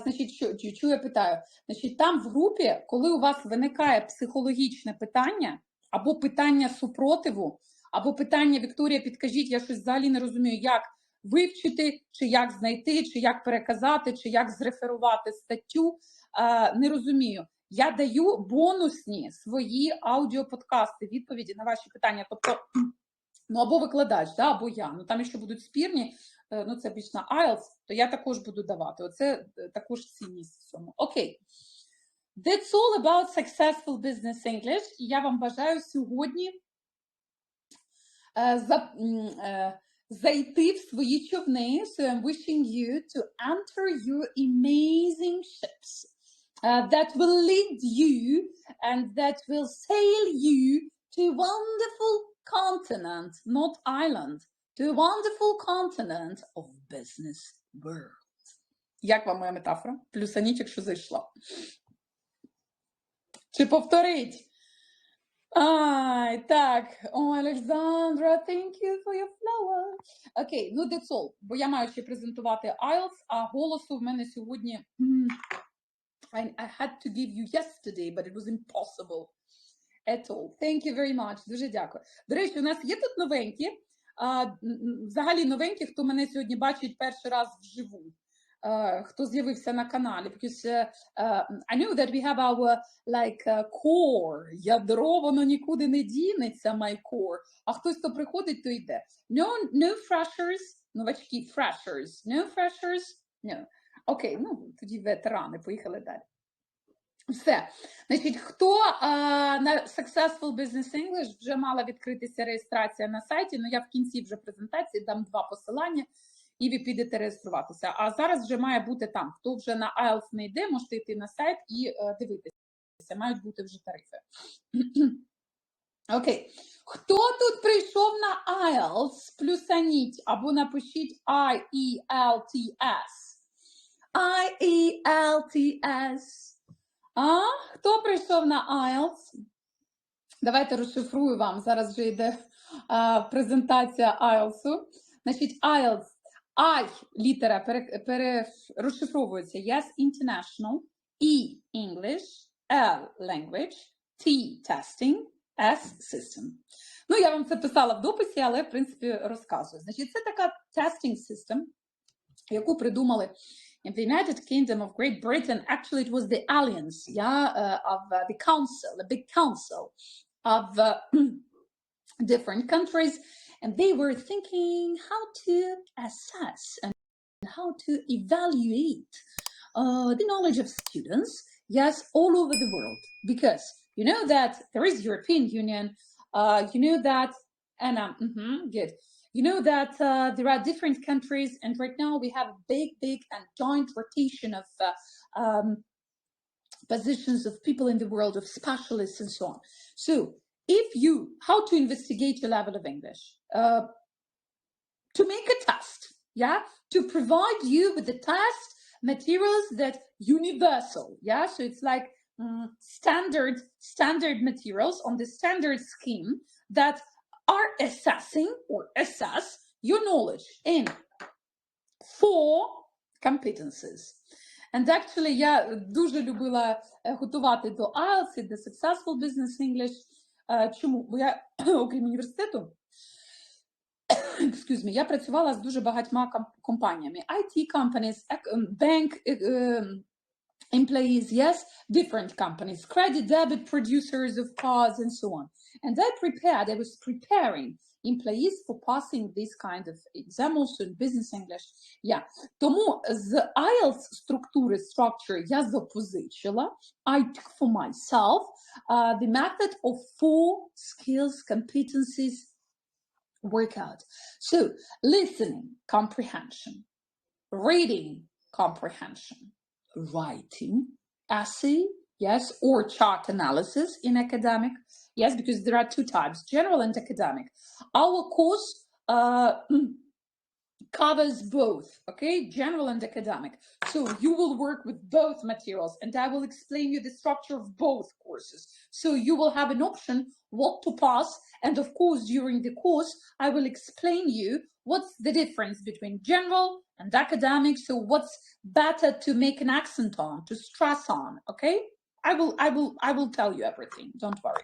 Значить, що я питаю? Значить, там в групі, коли у вас виникає психологічне питання, або питання супротиву, або питання, Вікторія, підкажіть, я щось взагалі не розумію, як вивчити, чи як знайти, чи як переказати, чи як зреферувати статтю, не розумію. Я даю бонусні свої аудіоподкасти, відповіді на ваші питання. Тобто, ну або викладач, да, або я. Ну там якщо будуть спірні, ну це більш на IELTS, то я також буду давати. Оце також цінність в цьому. Окей. That's all about successful business English. І я вам бажаю сьогодні зайти в свої човни. So I'm wishing you to enter your amazing ships that will lead you and that will sail you to a wonderful continent, not island, to a wonderful continent of business world. Як вам моя метафора? Плюсаніть, якщо зайшла. Чи повторить? Ай, так. О, Олександра, thank you for your flower. Окей, ну that's all. Бо я маю ще презентувати IELTS, а голосу в мене сьогодні... I had to give you yesterday, but it was impossible at all. Thank you very much. Дуже дякую. До речі, у нас є тут новенькі. Взагалі новенькі, хто мене сьогодні бачить перший раз вживу. Хто з'явився на каналі. Because I know that we have our core. Ядро, воно нікуди не дінеться, my core. А хтось, хто приходить, то йде. No freshers. Новачки, freshers. No freshers? No. Окей, ну, тоді ветерани, поїхали далі. Все. Значить, хто на Successful Business English вже мала відкритися реєстрація на сайті, ну я в кінці вже презентації дам 2 посилання, і ви підете реєструватися. А зараз вже має бути там. Хто вже на IELTS не йде, можете йти на сайт і дивитися. Мають бути вже тарифи. Окей. Хто тут прийшов на IELTS, плюсаніть, або напишіть IELTS. IELTS. Хто прийшов на IELTS? Давайте розшифрую вам. Зараз вже йде презентація IELTS. Значить, IELTS. I літера розшифровується. Yes, international. E, English. L, language. T, testing. S, system. Ну, я вам це писала в дописі, але, в принципі, розказую. Значить, це така testing system, яку придумали in the United Kingdom of Great Britain. Actually, it was the alliance, of the council, the big council of different countries, and they were thinking how to assess and how to evaluate the knowledge of students, yes, all over the world, because you know that there is European Union, you know that, and good. You know that there are different countries, and right now we have big and joint rotation of positions of people in the world, of specialists and so on. So if you, how to investigate your level of English? To make a test, yeah? To provide you with the test materials that universal, yeah? So it's like standard materials on the standard scheme that are assessing or assess your knowledge in 4 competencies. And actually, я дуже любила готувати до IELTS і до Successful Business English. Чому? Бо я, окрім університету, excuse me, я працювала з дуже багатьма компаніями. IT companies, bank employees, yes, different companies, credit, debit producers of cars, and so on. And I was preparing employees for passing this kind of exam also in business English. Yeah. Тому з IELTS structure я запозичила, I took for myself the method of 4 skills, competencies workout. So, listening, comprehension, reading, comprehension, writing, essay, yes, or chart analysis in academic, yes, because there are 2 types, general and academic. Our course covers both, okay, general and academic. So you will work with both materials, and I will explain you the structure of both courses. So you will have an option what to pass, and of course during the course I will explain you what's the difference between general and academic, so what's better to make an accent on, to stress on, okay? I will tell you everything, don't worry.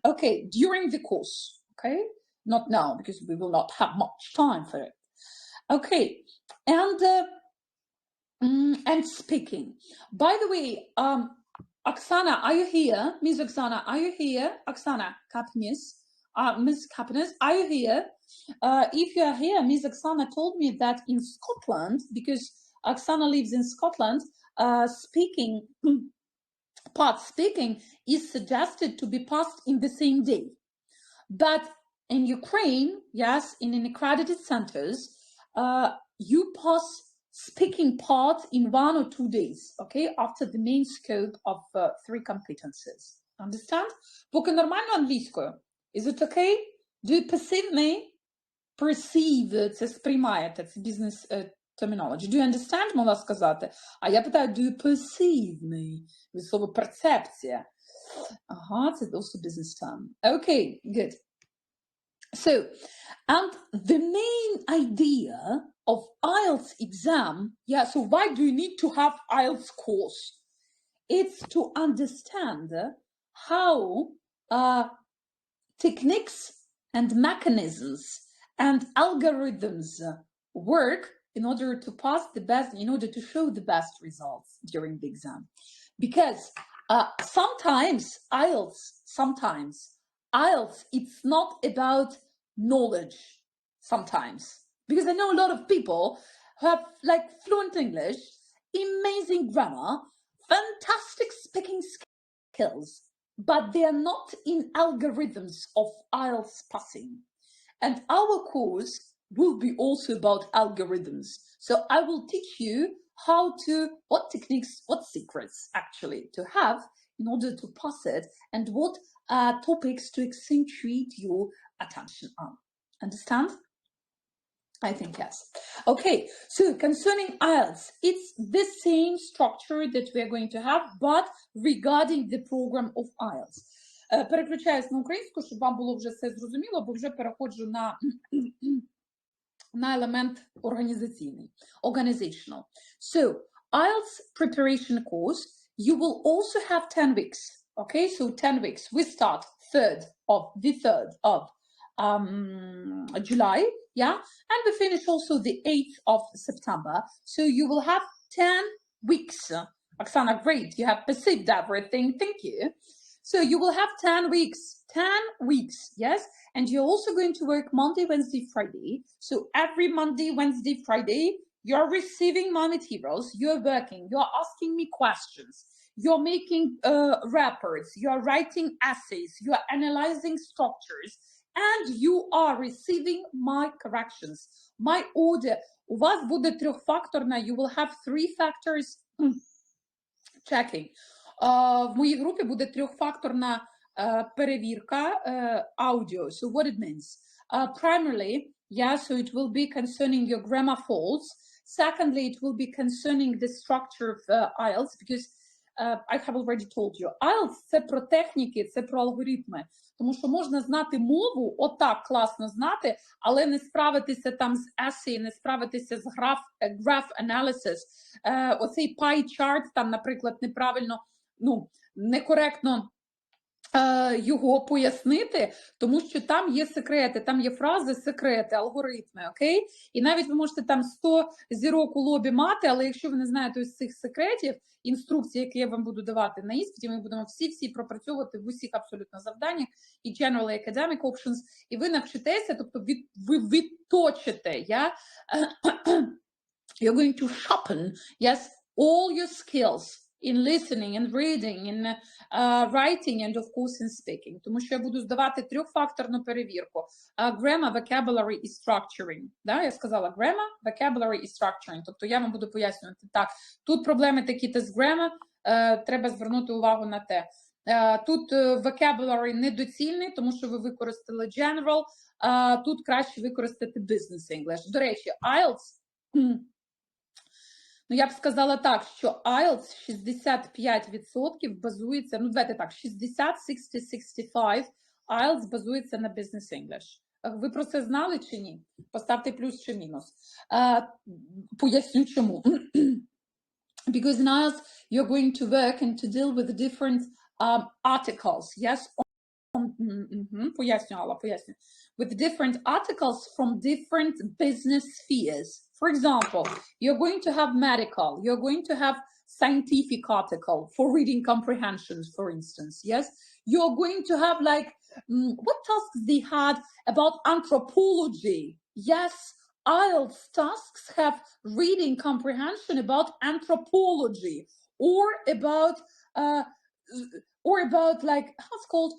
Okay, during the course, okay? Not now, because we will not have much time for it. Okay, and speaking. By the way, Oksana, are you here? Miss Oksana, are you here? Oksana Kapnis, Miss Kapnis, are you here? If you are here, Miss Oksana told me that in Scotland, because Oksana lives in Scotland, speaking is suggested to be passed in the same day. But in Ukraine, yes, in accredited centers, you pass speaking part in 1 or 2 days, okay, after the main scope of 3 competencies. Understand? Поки нормально англійською. Is it okay? Do you perceive me? Perceive, це сприймаєте, це бізнес terminology. Do you understand, могла сказати? А я питаю, do you perceive me? Від слова перцепція. Ага, це also business term. Okay, good. So, and the main idea of IELTS exam, yeah, so why do you need to have IELTS course? It's to understand how techniques and mechanisms and algorithms work in order to pass the best, in order to show the best results during the exam. Because sometimes IELTS, it's not about knowledge, sometimes. Because I know a lot of people who have like fluent English, amazing grammar, fantastic speaking skills, but they are not in algorithms of IELTS passing. And our course will be also about algorithms. So I will teach you what techniques, what secrets actually to have in order to pass it, and what topics to accentuate your attention on. Understand? I think yes. Okay, so concerning IELTS, it's the same structure that we are going to have, but regarding the program of IELTS. Переключаюсь на українську, щоб вам було вже все зрозуміло, бо вже переходжу на елемент організаційний. Organizational. So, IELTS preparation course, you will also have 10 weeks. Okay, so 10 weeks. We start the 3rd of July, yeah, and we finish also the 8th of September. So you will have 10 weeks. Oksana, great, you have perceived everything, thank you. So you will have 10 weeks, yes, and you're also going to work Monday, Wednesday, Friday. So every Monday, Wednesday, Friday, you're receiving my materials, you're working, you're asking me questions, you're making reports, you're writing essays, you're analyzing structures, and you are receiving my corrections, my order. У вас буде трьохфакторна, you will have 3 factors checking. В моїй групі буде трьохфакторна перевірка аудіо. So what it means? Primarily, yeah, so it will be concerning your grammar faults. Secondly, it will be concerning the structure of IELTS, because I have already told you, IELTS – це про техніки, це про алгоритми. Тому що можна знати мову, отак класно знати, але не справитися там з essay, не справитися з graph analysis. Оцей pie chart, там, наприклад, неправильно, некоректно його пояснити, тому що там є секрети, там є фрази, секрети, алгоритми, окей? І навіть ви можете там 100 зірок у лобі мати, але якщо ви не знаєте ось цих секретів, інструкції, які я вам буду давати на іспиті, ми будемо всі пропрацьовувати в усіх абсолютно завданнях, і General і Academic Options, і ви навчитеся, тобто ви відточите, yeah? You're going to sharpen, yes, all your skills in listening and reading, in writing, and of course in speaking. Тому що я буду здавати трьохфакторну перевірку. Grammar, vocabulary і structuring. Да, я сказала grammar, vocabulary і structuring. Тобто я вам буду пояснювати, так, тут проблеми такі-то з grammar, треба звернути увагу на те. Тут vocabulary недоцільний, тому що ви використали general, тут краще використати business English. До речі, IELTS, я б сказала так, що IELTS 65% базується, давайте так, 60, 60, 65, IELTS базується на Business English. Ви про це знали чи ні? Поставте плюс чи мінус. Поясню чому. Because in IELTS you're going to work and to deal with different articles, yes? Поясню, Алла, поясню. With different articles from different business spheres. For example, you're going to have medical, you're going to have scientific article for reading comprehensions, for instance, yes? You're going to have like, what tasks they had about anthropology? Yes, IELTS tasks have reading comprehension about anthropology, or about like, how it's called?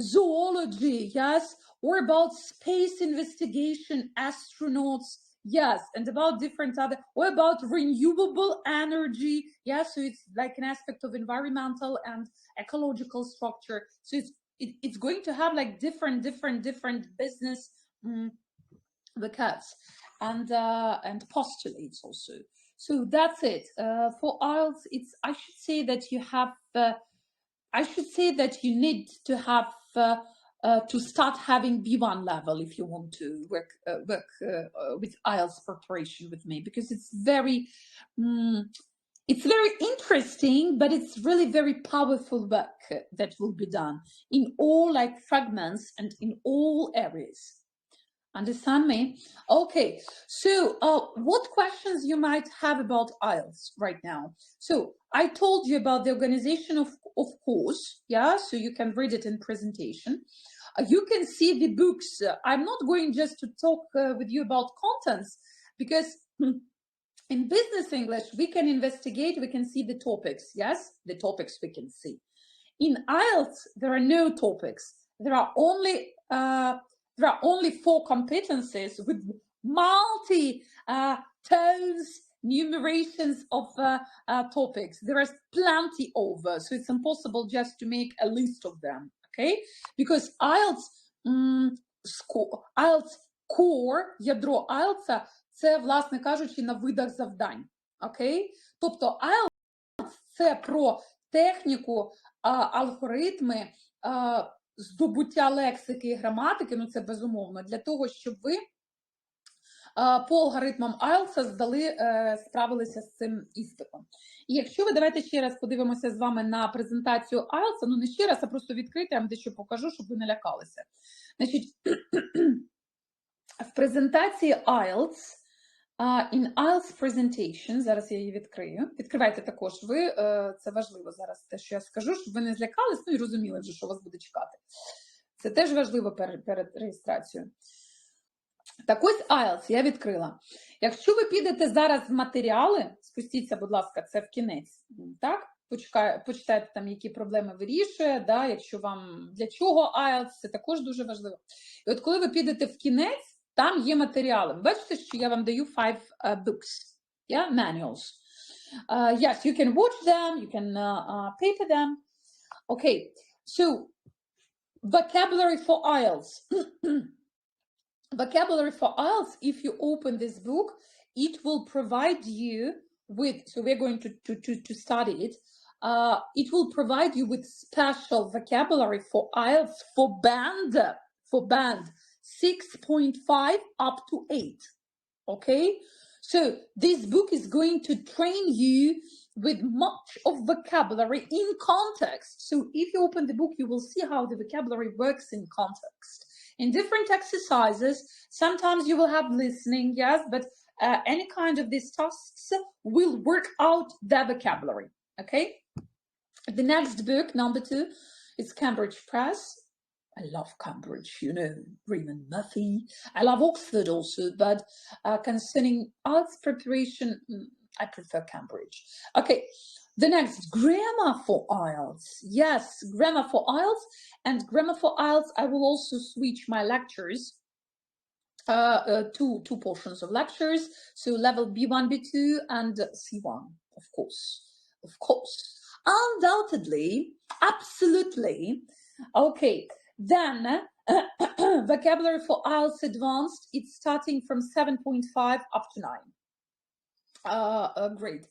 Zoology, yes, or about space investigation, astronauts, yes, and about different other, or about renewable energy, yes, so it's like an aspect of environmental and ecological structure. So it's going to have like different business vocabs and postulates also. So that's it. For IELTS, I should say that you have. I should say that you need to have to start having B1 level if you want to work with IELTS preparation with me, because it's very interesting, but it's really very powerful work that will be done in all like fragments and in all areas. Understand me? Okay, so what questions you might have about IELTS right now? So I told you about the organization of course, yeah, so you can read it in presentation. You can see the books. I'm not going just to talk with you about contents, because in business English, we can investigate, we can see the topics, yes, the topics we can see. In IELTS, there are no topics. There are only 4 competencies with multi-tones, numerations of topics. There is plenty over, so it's impossible just to make a list of them, okay? Because IELTS core, ядро IELTS, це, власне кажучи, на видах завдань. Окей? Тобто IELTS – це про техніку, алгоритми, здобуття лексики і граматики, ну це безумовно, для того, щоб ви по алгоритмам IELTS справилися з цим іспитом. І якщо ви, давайте ще раз подивимося з вами на презентацію IELTS, ну не ще раз, а просто відкрити, я вам дещо покажу, щоб ви не лякалися. Значить, в презентації IELTS, in IELTS presentation, зараз я її відкрию. Відкривайте також ви, це важливо зараз те, що я скажу, щоб ви не злякались, ну і розуміли вже, що вас буде чекати. Це теж важливо перед реєстрацією. Так ось IELTS я відкрила. Якщо ви підете зараз в матеріали, спустіться, будь ласка, це в кінець, так? Почитайте там, які проблеми вирішує, да? Якщо вам для чого IELTS, це також дуже важливо. І от коли ви підете в кінець, там є матеріали. Бачите, що я вам даю 5 books, yeah? Manuals. Yes, you can watch them, you can paper them. Okay, so vocabulary for IELTS. Vocabulary for IELTS, if you open this book, it will provide you with, so we're going to study it, it will provide you with special vocabulary for IELTS for band 6.5 up to 8, okay? So this book is going to train you with much of vocabulary in context. So if you open the book, you will see how the vocabulary works in context. In different exercises, sometimes you will have listening, yes, but any kind of these tasks will work out the vocabulary, okay? The next book, number 2, is Cambridge Press. I love Cambridge, you know, Raymond Murphy. I love Oxford also, but concerning IELTS preparation, I prefer Cambridge. Okay, the next, grammar for IELTS. Yes, grammar for IELTS. And grammar for IELTS, I will also switch my lectures, two portions of lectures. So level B1, B2, and C1, of course. Of course. Undoubtedly, absolutely. Okay, then vocabulary for IELTS Advanced, it's starting from 7.5 up to 9. Great.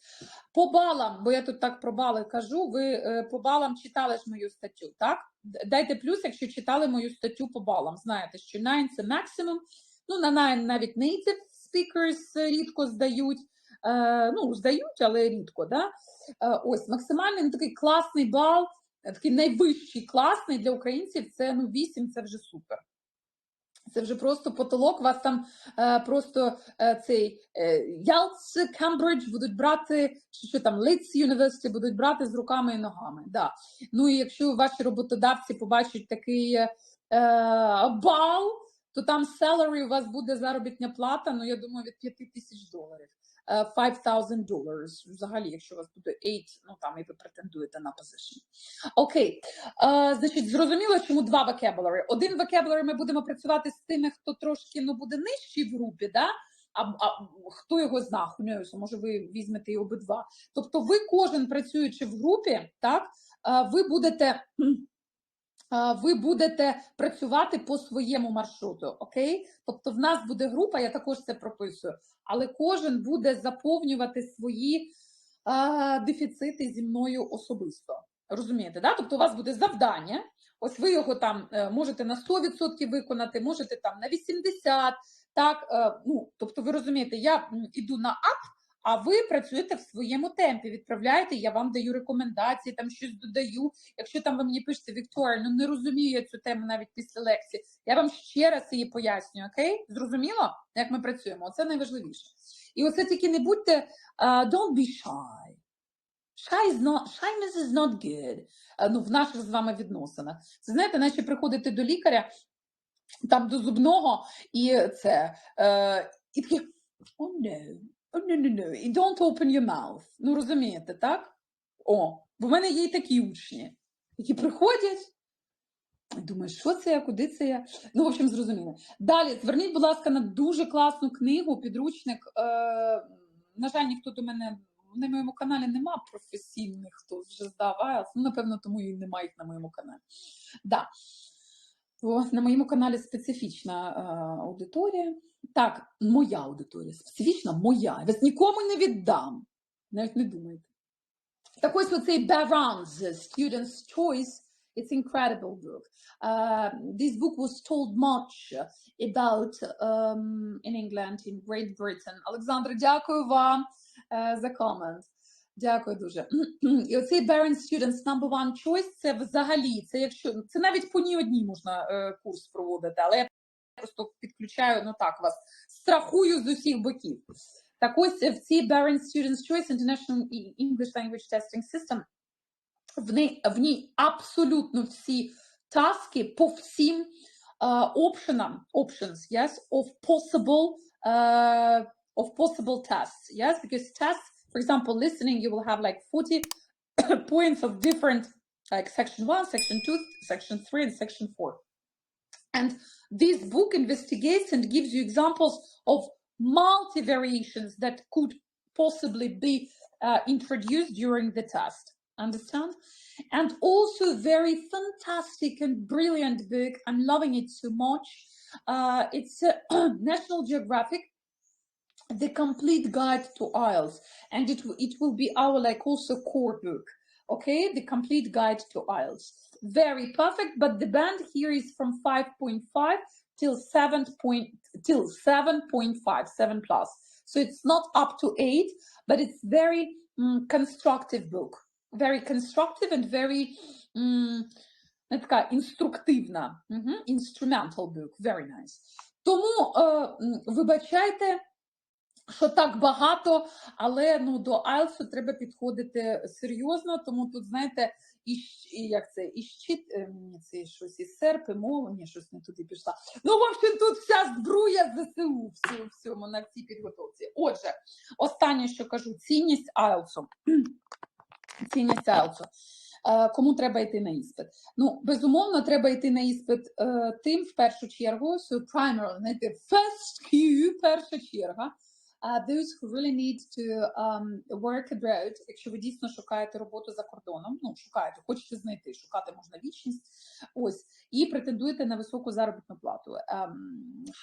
По балам, бо я тут так про бали кажу, ви по балам читали ж мою статтю, так? Дайте плюс, якщо читали мою статтю по балам. Знаєте, що 9 – це максимум. Ну, на 9 навіть native speakers рідко здають. Ну, здають, але рідко, да? Ось, максимальний такий класний бал, такий найвищий класний для українців, це, ну, 8, це вже супер. Це вже просто потолок, вас там просто цей IELTS Cambridge будуть брати, чи що там, Leeds University будуть брати з руками і ногами. Да. Ну і якщо ваші роботодавці побачать такий бал, то там salary у вас буде заробітня плата, ну я думаю, від $5,000. $5,000 взагалі, якщо у вас буде 8, ну там і ви претендуєте на position. Окей, значить, зрозуміло, чому 2 vocabulary. Один vocabulary ми будемо працювати з тими, хто трошки, ну, буде нижчий в групі, да? А хто його знає, може ви візьмете і обидва. Тобто ви кожен працюючи в групі, так, ви будете працювати по своєму маршруту, окей? Тобто в нас буде група, я також це прописую, але кожен буде заповнювати свої дефіцити зі мною особисто. Розумієте, да? Тобто у вас буде завдання, ось ви його там можете на 100% виконати, можете там на 80%, так? Ну, тобто ви розумієте, я йду на ап, а ви працюєте в своєму темпі, відправляєте, я вам даю рекомендації, там щось додаю. Якщо там ви мені пишете, Вікторія, ну не розумію я цю тему навіть після лекції, я вам ще раз її пояснюю, окей? Зрозуміло, як ми працюємо? Оце найважливіше. І оце тільки не будьте, don't be shy. Shyness is not good. Ну, в наших з вами відносинах. Це, знаєте, наче приходити до лікаря, там до зубного, і це, і таке, oh no. No. І don't open your mouth. Ну, розумієте, так? О, бо в мене є і такі учні, які приходять, думаю, що це я, куди це я? Ну, в общем, зрозуміло. Далі, зверніть, будь ласка, на дуже класну книгу, підручник. На жаль, ніхто до мене, на моєму каналі нема професійних, хто вже здав IELTS. Ну, напевно, тому і немає їх на моєму каналі. Да. На моєму каналі специфічна аудиторія. Так, моя аудиторія, специфічна моя. Я вас нікому не віддам. Навіть не думайте. Так ось оцей Barron's Student's Choice, it's incredible book. This book was told much about in England, in Great Britain. Олександр, дякую вам за комент. Дякую дуже. І оцей Barron's Student's Number One Choice, це взагалі, це навіть по ній одній можна курс проводити, але я просто підключаю, ну так, вас страхую з усіх боків. Так ось в цій Barron's Student's Choice International English Language Testing System в ній абсолютно всі таски по всім options, yes, of possible tests, yes, because tests, for example, listening, you will have like 40 points of different, like section 1, section 2, section 3, and section 4. And this book investigates and gives you examples of multi-variations that could possibly be introduced during the test. Understand? And also very fantastic and brilliant book. I'm loving it so much. It's National Geographic, The Complete Guide to IELTS. And it will be our like also core book. Okay, The Complete Guide to IELTS. Very perfect, but the band here is from 5.5 till 7.5, 7 plus. So it's not up to 8, but it's very constructive book. Very constructive and very така інструктивна, instrumental book, very nice. Тому вибачайте, що так багато, але ну, до IELTS треба підходити серйозно, тому тут, знаєте, це щось із серпи, мова, ні, щось не туди пішла. Ну, в общем, тут вся збруя ЗСУ всьому на цій підготовці. Отже, останнє, що кажу, цінність IELTS. Цінність IELTS. Кому треба йти на іспит? Ну, безумовно, треба йти на іспит тим, в першу чергу, so primary, знаєте, first queue, перша черга, those who really need to work abroad, якщо ви дійсно шукаєте роботу за кордоном, ну, шукаєте, хочете знайти, шукати можна вічність, ось, і претендуєте на високу заробітну плату,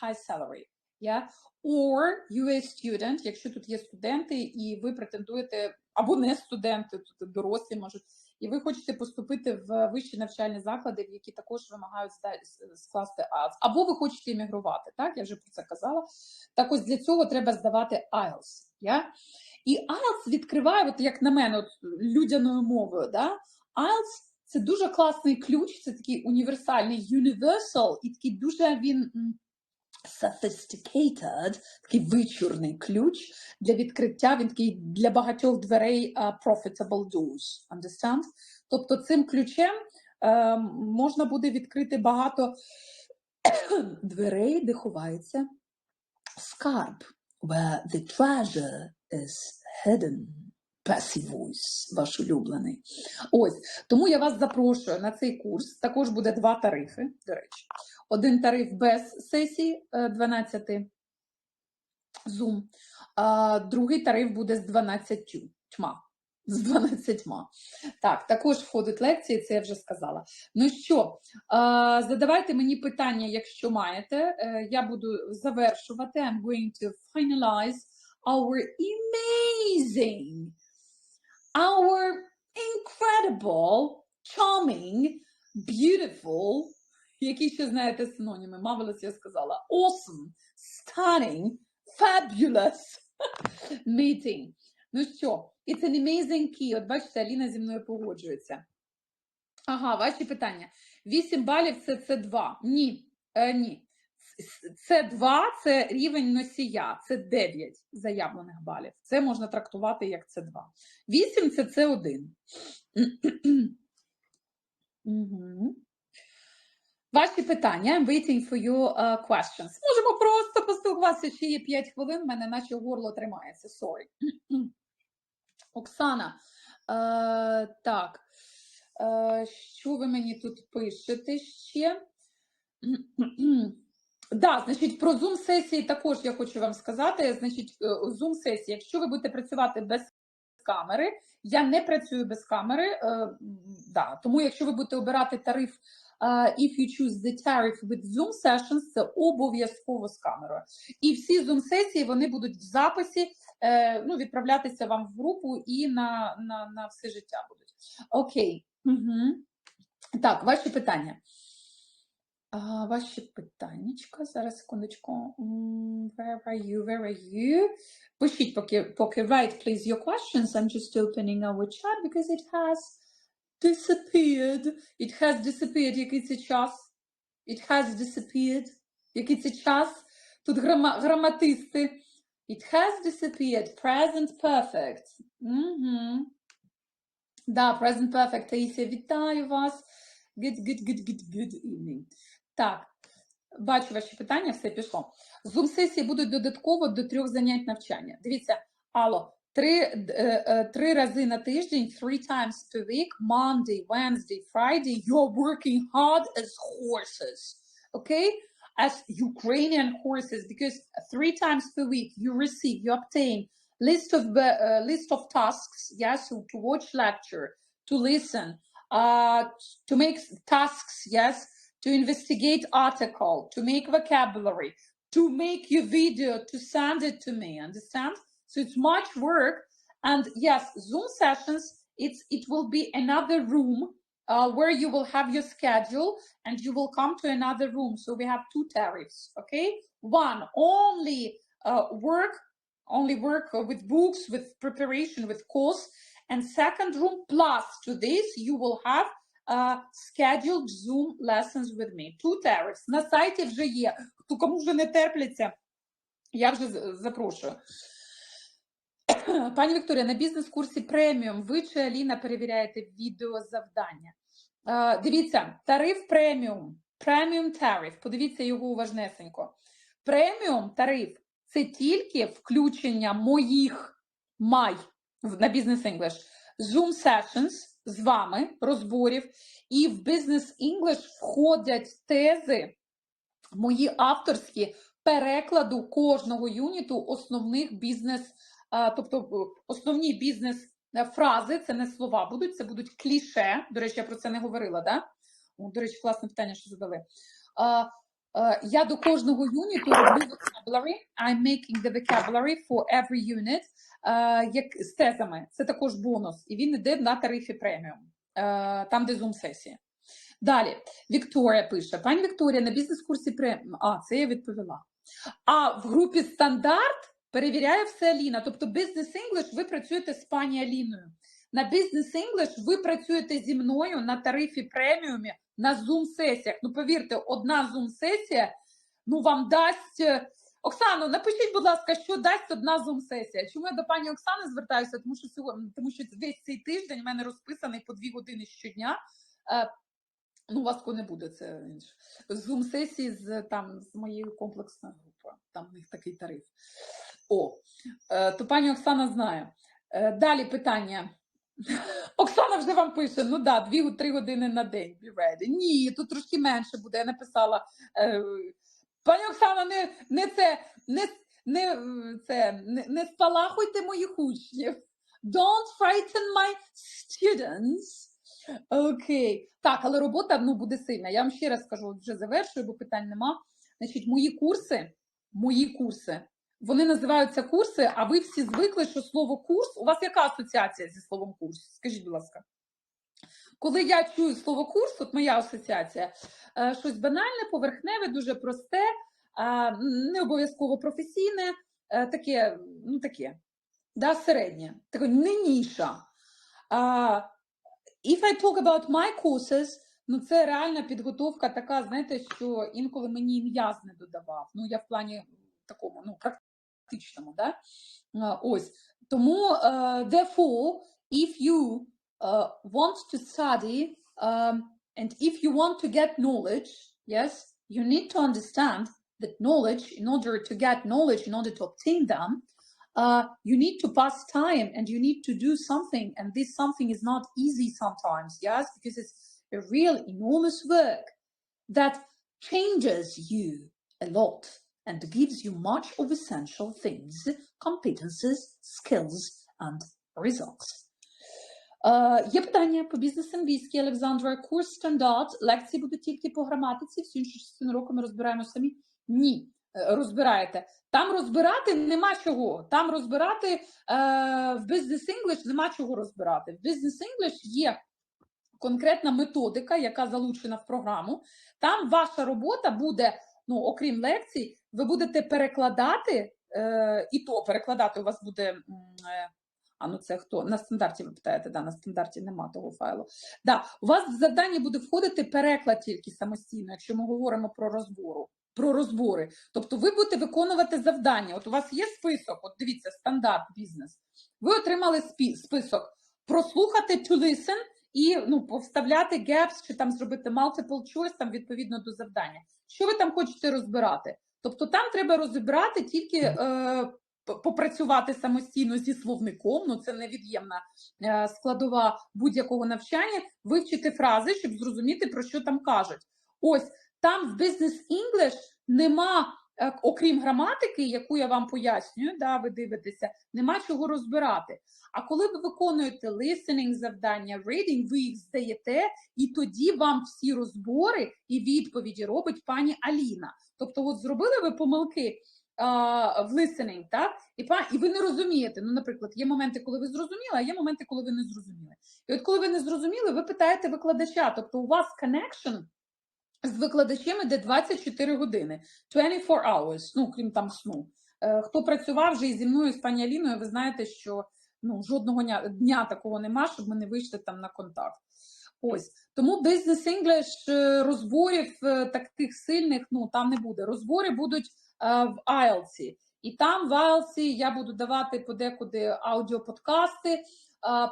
high salary, yeah? Or US student, якщо тут є студенти, і ви претендуєте, або не студенти, тут дорослі можуть, і ви хочете поступити в вищі навчальні заклади, які також вимагають скласти IELTS. Або ви хочете іммігрувати, так? Я вже про це казала. Так ось для цього треба здавати IELTS. Yeah? І IELTS відкриває, от як на мене, от, людяною мовою, да? IELTS – це дуже класний ключ, це такий універсальний, universal, і такий дуже він sophisticated, такий вичурний ключ для відкриття, він такий для багатьох дверей profitable doors. Understand? Тобто цим ключем можна буде відкрити багато дверей, де ховається скарб. Where the treasure is hidden. Passive voice, ваш улюблений. Ось, тому я вас запрошую на цей курс. Також буде 2 тарифи, до речі. Один тариф без сесії 12 Zoom, а другий тариф буде з 12 тьма. З 12. Так, також входять лекції, це я вже сказала. Ну що, задавайте мені питання, якщо маєте. Я буду завершувати. I'm going to finalize our amazing, our incredible, charming, beautiful, які ще знаєте синоніми, marvelous я сказала, awesome, stunning, fabulous meeting. Ну що, it's an amazing key. От бачите, Аліна зі мною погоджується. Ага, ваші питання. 8 балів – це С2. Ні, ні. С2 – це рівень носія, це 9 заявлених балів. Це можна трактувати як С2. 8 – це С1. Ваші питання. I'm waiting for your questions. Можемо просто поспілкуватися, ще є 5 хвилин, в мене наче горло тримається. Sorry. Оксана, так, що ви мені тут пишете ще? Да, значить, про Zoom-сесії також я хочу вам сказати. Значить, Zoom-сесії, якщо ви будете працювати без камери, я не працюю без камери, да, тому якщо ви будете обирати тариф if you choose the tariff with Zoom sessions, це обов'язково з камерою. І всі Zoom-сесії, вони будуть в записі, ну, відправлятися вам в групу і на все життя будуть. Окей. Угу. Так, ваші питання. Ваші питаннячка, зараз, секундочку. Where are you? Пишіть, поки write, please, your questions. I'm just opening our chat because it has disappeared. It has disappeared. Який це час? It has disappeared. Який це час? Тут граматисти. It has disappeared. Present perfect. Угу. Да, present perfect. Таїсія, вітаю вас. Good evening. Так, бачу ваші питання, все пішло. Zoom-сесії будуть додатково до 3 занять навчання. Дивіться, Алло, 3 рази на тиждень, 3 times per week, Monday, Wednesday, Friday, you're working hard as horses, okay? As Ukrainian horses, because 3 times per week you obtain list of tasks, yes, to watch lecture, to listen, to make tasks, yes, to investigate article, to make vocabulary, to make your video, to send it to me, understand? So it's much work, and yes, Zoom sessions, it will be another room where you will have your schedule, and you will come to another room. So we have 2 tariffs, okay? One, only work with books, with preparation, with course, and second room, plus to this, you will have scheduled Zoom lessons with me. 2 tariffs. На сайті вже є. Кому вже не терпляться, я вже запрошую. Пані Вікторія, на бізнес-курсі преміум ви чи Аліна перевіряєте відеозавдання? Дивіться, тариф преміум, преміум тариф, подивіться його уважнесенько. Преміум тариф – це тільки включення моїх на бізнес-інглиш Zoom sessions з вами, розборів, і в бізнес-інглиш входять тези мої авторські перекладу кожного юніту основних тобто основні бізнес-фрази, це не слова будуть, це будуть кліше. До речі, я про це не говорила, да? До речі, класне питання, що задали. Я до кожного юніту роблю vocabulary. I'm making the vocabulary for every unit. Як з тезами. Це також бонус. І він йде на тарифі преміум. Там, де Zoom-сесія. Далі. Вікторія пише. Пані Вікторія, на бізнес-курсі преміум. Це я відповіла. А в групі стандарт перевіряє все Аліна. Тобто Бізнес-інглиш ви працюєте з пані Аліною. На Бізнес-інглиш ви працюєте зі мною на тарифі преміумі на Zoom-сесіях. Ну, повірте, одна Zoom-сесія, ну, вам дасть... Оксано, напишіть, будь ласка, що дасть одна Zoom-сесія. Чому я до пані Оксани звертаюся? Тому що весь цей тиждень в мене розписаний по 2 години щодня. Ну, у вас не буде, це інше. Zoom-сесії з моєю комплексною групою. Там в них такий тариф. То пані Оксана знає. Далі питання. Оксана вже вам пише, ну да, 2-3 години на день. Be ready. Ні, тут трошки менше буде. Я написала... Пані Оксана, не спалахуйте моїх учнів. Don't frighten my students. Окей. Так, але робота, буде сильна. Я вам ще раз скажу, вже завершую, бо питань нема. Значить, мої курси, вони називаються курси, а ви всі звикли, що слово курс, у вас яка асоціація зі словом курс? Скажіть, будь ласка. Коли я чую слово курс, от моя асоціація, щось банальне, поверхневе, дуже просте, не обов'язково професійне, таке, да, середнє, таке не ніша. If I talk about my courses, це реальна підготовка така, знаєте, що інколи мені м'яз не додавав. Я в плані такому, практичному, да? Ось. Тому, therefore, if you want to study, and if you want to get knowledge, yes, you need to understand that knowledge, in order to get knowledge, in order to obtain them, you need to pass time and you need to do something, and this something is not easy sometimes, yes, because it's a real enormous work that changes you a lot and gives you much of essential things, competences, skills, and results. Є питання по бізнес-англійській, Олександра. Курс стандарт. Лекції будуть тільки по граматиці, всю іншу частину року ми розбираємо самі? Ні, розбираєте. Там розбирати нема чого. Там розбирати в бізнес-англійськ нема чого розбирати. В бізнес-англійськ є конкретна методика, яка залучена в програму. Там ваша робота буде, ну, окрім лекцій, ви будете перекладати, і то перекладати у вас буде... ну це хто? На стандарті ви питаєте, да, на стандарті нема того файлу. Да, у вас в завданні буде входити переклад тільки самостійно, якщо ми говоримо про розбори. Тобто ви будете виконувати завдання. От у вас є список, от дивіться, стандарт бізнес. Ви отримали список прослухати, to listen, і, ну, повставляти gaps, чи там зробити multiple choice, там відповідно до завдання. Що ви там хочете розбирати? Тобто там треба розібрати тільки... попрацювати самостійно зі словником, ну це невід'ємна складова будь-якого навчання, вивчити фрази, щоб зрозуміти, про що там кажуть. Ось, там в бізнес-англійськ нема, окрім граматики, яку я вам пояснюю, да, ви дивитеся, нема чого розбирати. А коли ви виконуєте listening завдання, reading, ви їх здаєте, і тоді вам всі розбори і відповіді робить пані Аліна. Тобто, от зробили ви помилки в listening, так? І ви не розумієте. Ну, наприклад, є моменти, коли ви зрозуміли, а є моменти, коли ви не зрозуміли. І от коли ви не зрозуміли, ви питаєте викладача. Тобто у вас connection з викладачем іде 24 години. 24 hours, ну, крім там сну. Хто працював вже і зі мною, з пані Аліною, ви знаєте, що, ну, жодного дня такого нема, щоб ми не вийшли там на контакт. Ось. Тому бізнес-англійськ розборів таких сильних, ну, там не буде. Розбори будуть в IELTS. І там в IELTS я буду давати подекуди аудіоподкасти,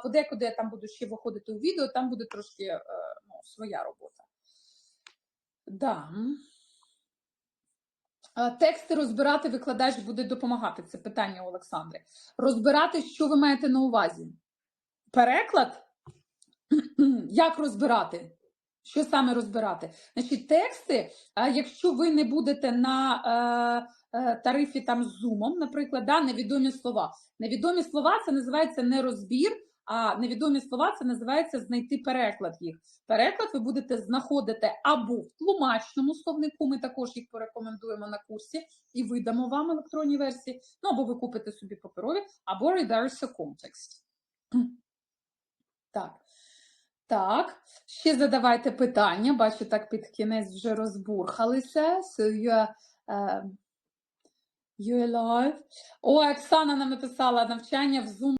подекуди я там буду ще виходити у відео, там буде трошки, ну, своя робота. Да. Тексти розбирати викладач буде допомагати. Це питання у Олександри. Розбирати, що ви маєте на увазі? Переклад? Як розбирати? Що саме розбирати? Значить, тексти, якщо ви не будете на тарифі там з Zoom, наприклад, да, невідомі слова. Невідомі слова – це називається не розбір, а невідомі слова – це називається знайти переклад їх. Переклад ви будете знаходити або в тлумачному словнику, ми також їх порекомендуємо на курсі і видамо вам електронні версії, ну або ви купите собі паперові, або reverse context. Так. Так, ще задавайте питання. Бачу, так під кінець вже розбурхалися. So you're live. О, Оксана нам написала навчання в Zoom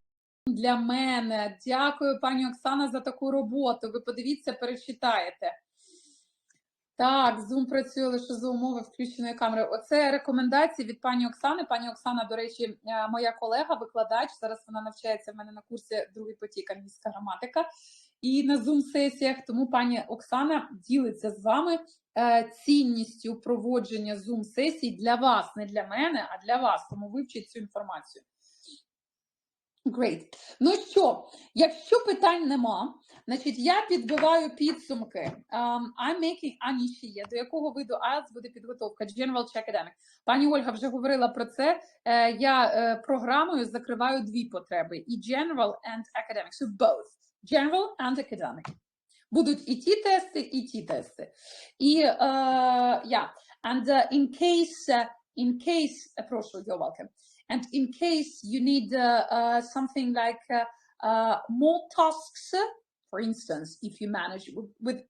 для мене. Дякую, пані Оксана, за таку роботу. Ви подивіться, перечитаєте. Так, Zoom працює лише за умови включеної камери. Оце рекомендації від пані Оксани. Пані Оксана, до речі, моя колега, викладач. Зараз вона навчається в мене на курсі «Другий потік. Англійська граматика». І на Zoom-сесіях, тому пані Оксана ділиться з вами цінністю проводження Zoom-сесій для вас, не для мене, а для вас, тому вивчіть цю інформацію. Great. Ну що, якщо питань нема, значить я підбиваю підсумки. I'm making, ще є, до якого виду IELTS буде підготовка? General чи Academic? Пані Ольга вже говорила про це. Я програмою закриваю дві потреби. І General and Academic. So both. General and Academic. Будуть і ті тести, і ті тести. І, yeah. And in case, прошу, you're welcome. And in case you need something like more tasks, for instance, if you manage with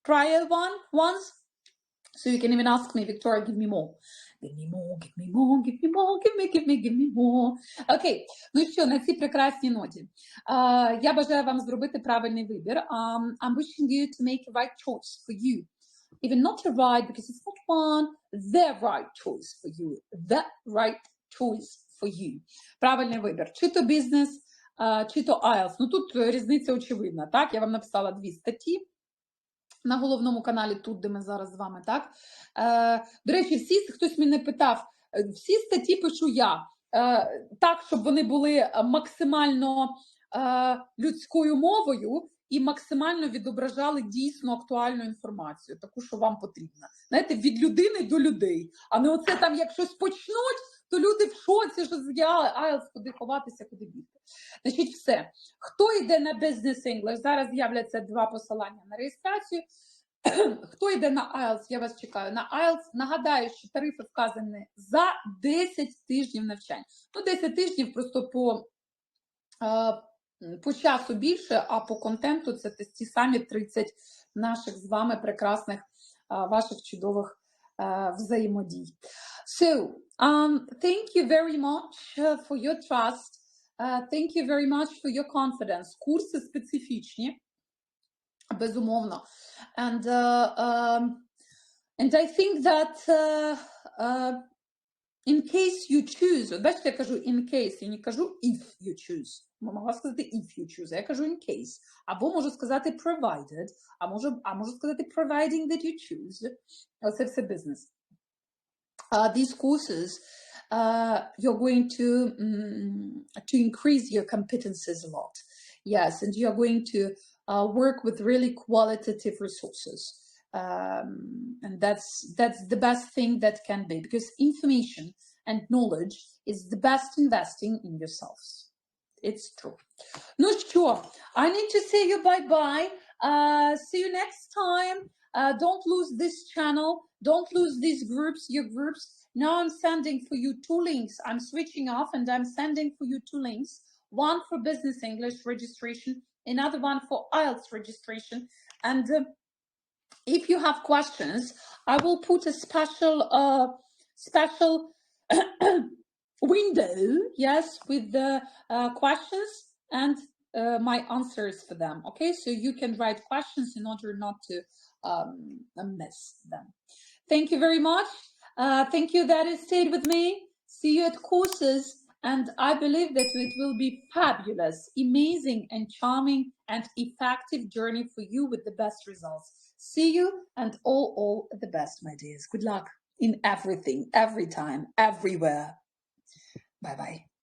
prior ones, so you can even ask me, Victoria, give me more. Give me more, give me more, give me more, give me more. Окей, ну що, на цій прекрасній ноті. Я бажаю вам зробити правильний вибір. I'm wishing you to make a right choice for you. Even not a right, because it's not one, the right choice for you. The right choice for you. Правильний вибір. Чи то бізнес, чи то IELTS. Ну тут різниця очевидна, так? Я вам написала дві статті на головному каналі, тут, де ми зараз з вами, так? До речі, хтось мене питав, всі статті пишу я, так, щоб вони були максимально людською мовою і максимально відображали дійсно актуальну інформацію, таку, що вам потрібна. Знаєте, від людини до людей. А не оце там, як щось почнуть, то люди в шоці, що я IELTS, куди ховатися, куди бігти. Значить, все. Хто йде на Бізнес-англійська? Зараз з'являться 2 посилання на реєстрацію. Хто йде на IELTS, я вас чекаю на IELTS. Нагадаю, що тарифи вказані за 10 тижнів навчання. Ну, 10 тижнів просто по часу більше, а по контенту це ті самі 30 наших з вами прекрасних, ваших чудових взаємодій. So, thank you very much for your trust. Thank you very much for your confidence. Курси специфічні, безумовно. And I think that in case you choose, от бачите, я кажу in case, я не кажу if you choose. Могла сказати if you choose, а я кажу in case. Або можу сказати provided, а можу сказати providing that you choose. Оце все бізнес. These courses, you're going to increase your competencies a lot. Yes, and you're going to work with really qualitative resources. And that's the best thing that can be, because information and knowledge is the best investing in yourselves. It's true. Ну що, I need to say you bye-bye. See you next time. Don't lose this channel. Don't lose these groups, your groups. Now I'm sending for you 2 links. I'm switching off and I'm sending for you 2 links. One for Business English registration, another one for IELTS registration. And if you have questions, I will put a special window, yes, with the questions and my answers for them. Okay, so you can write questions in order not to miss them. Thank you very much. Thank you that you stayed with me. See you at courses, and I believe that it will be fabulous, amazing, and charming and effective journey for you with the best results. See you, and all the best, my dears. Good luck in everything, every time, everywhere. Bye-bye.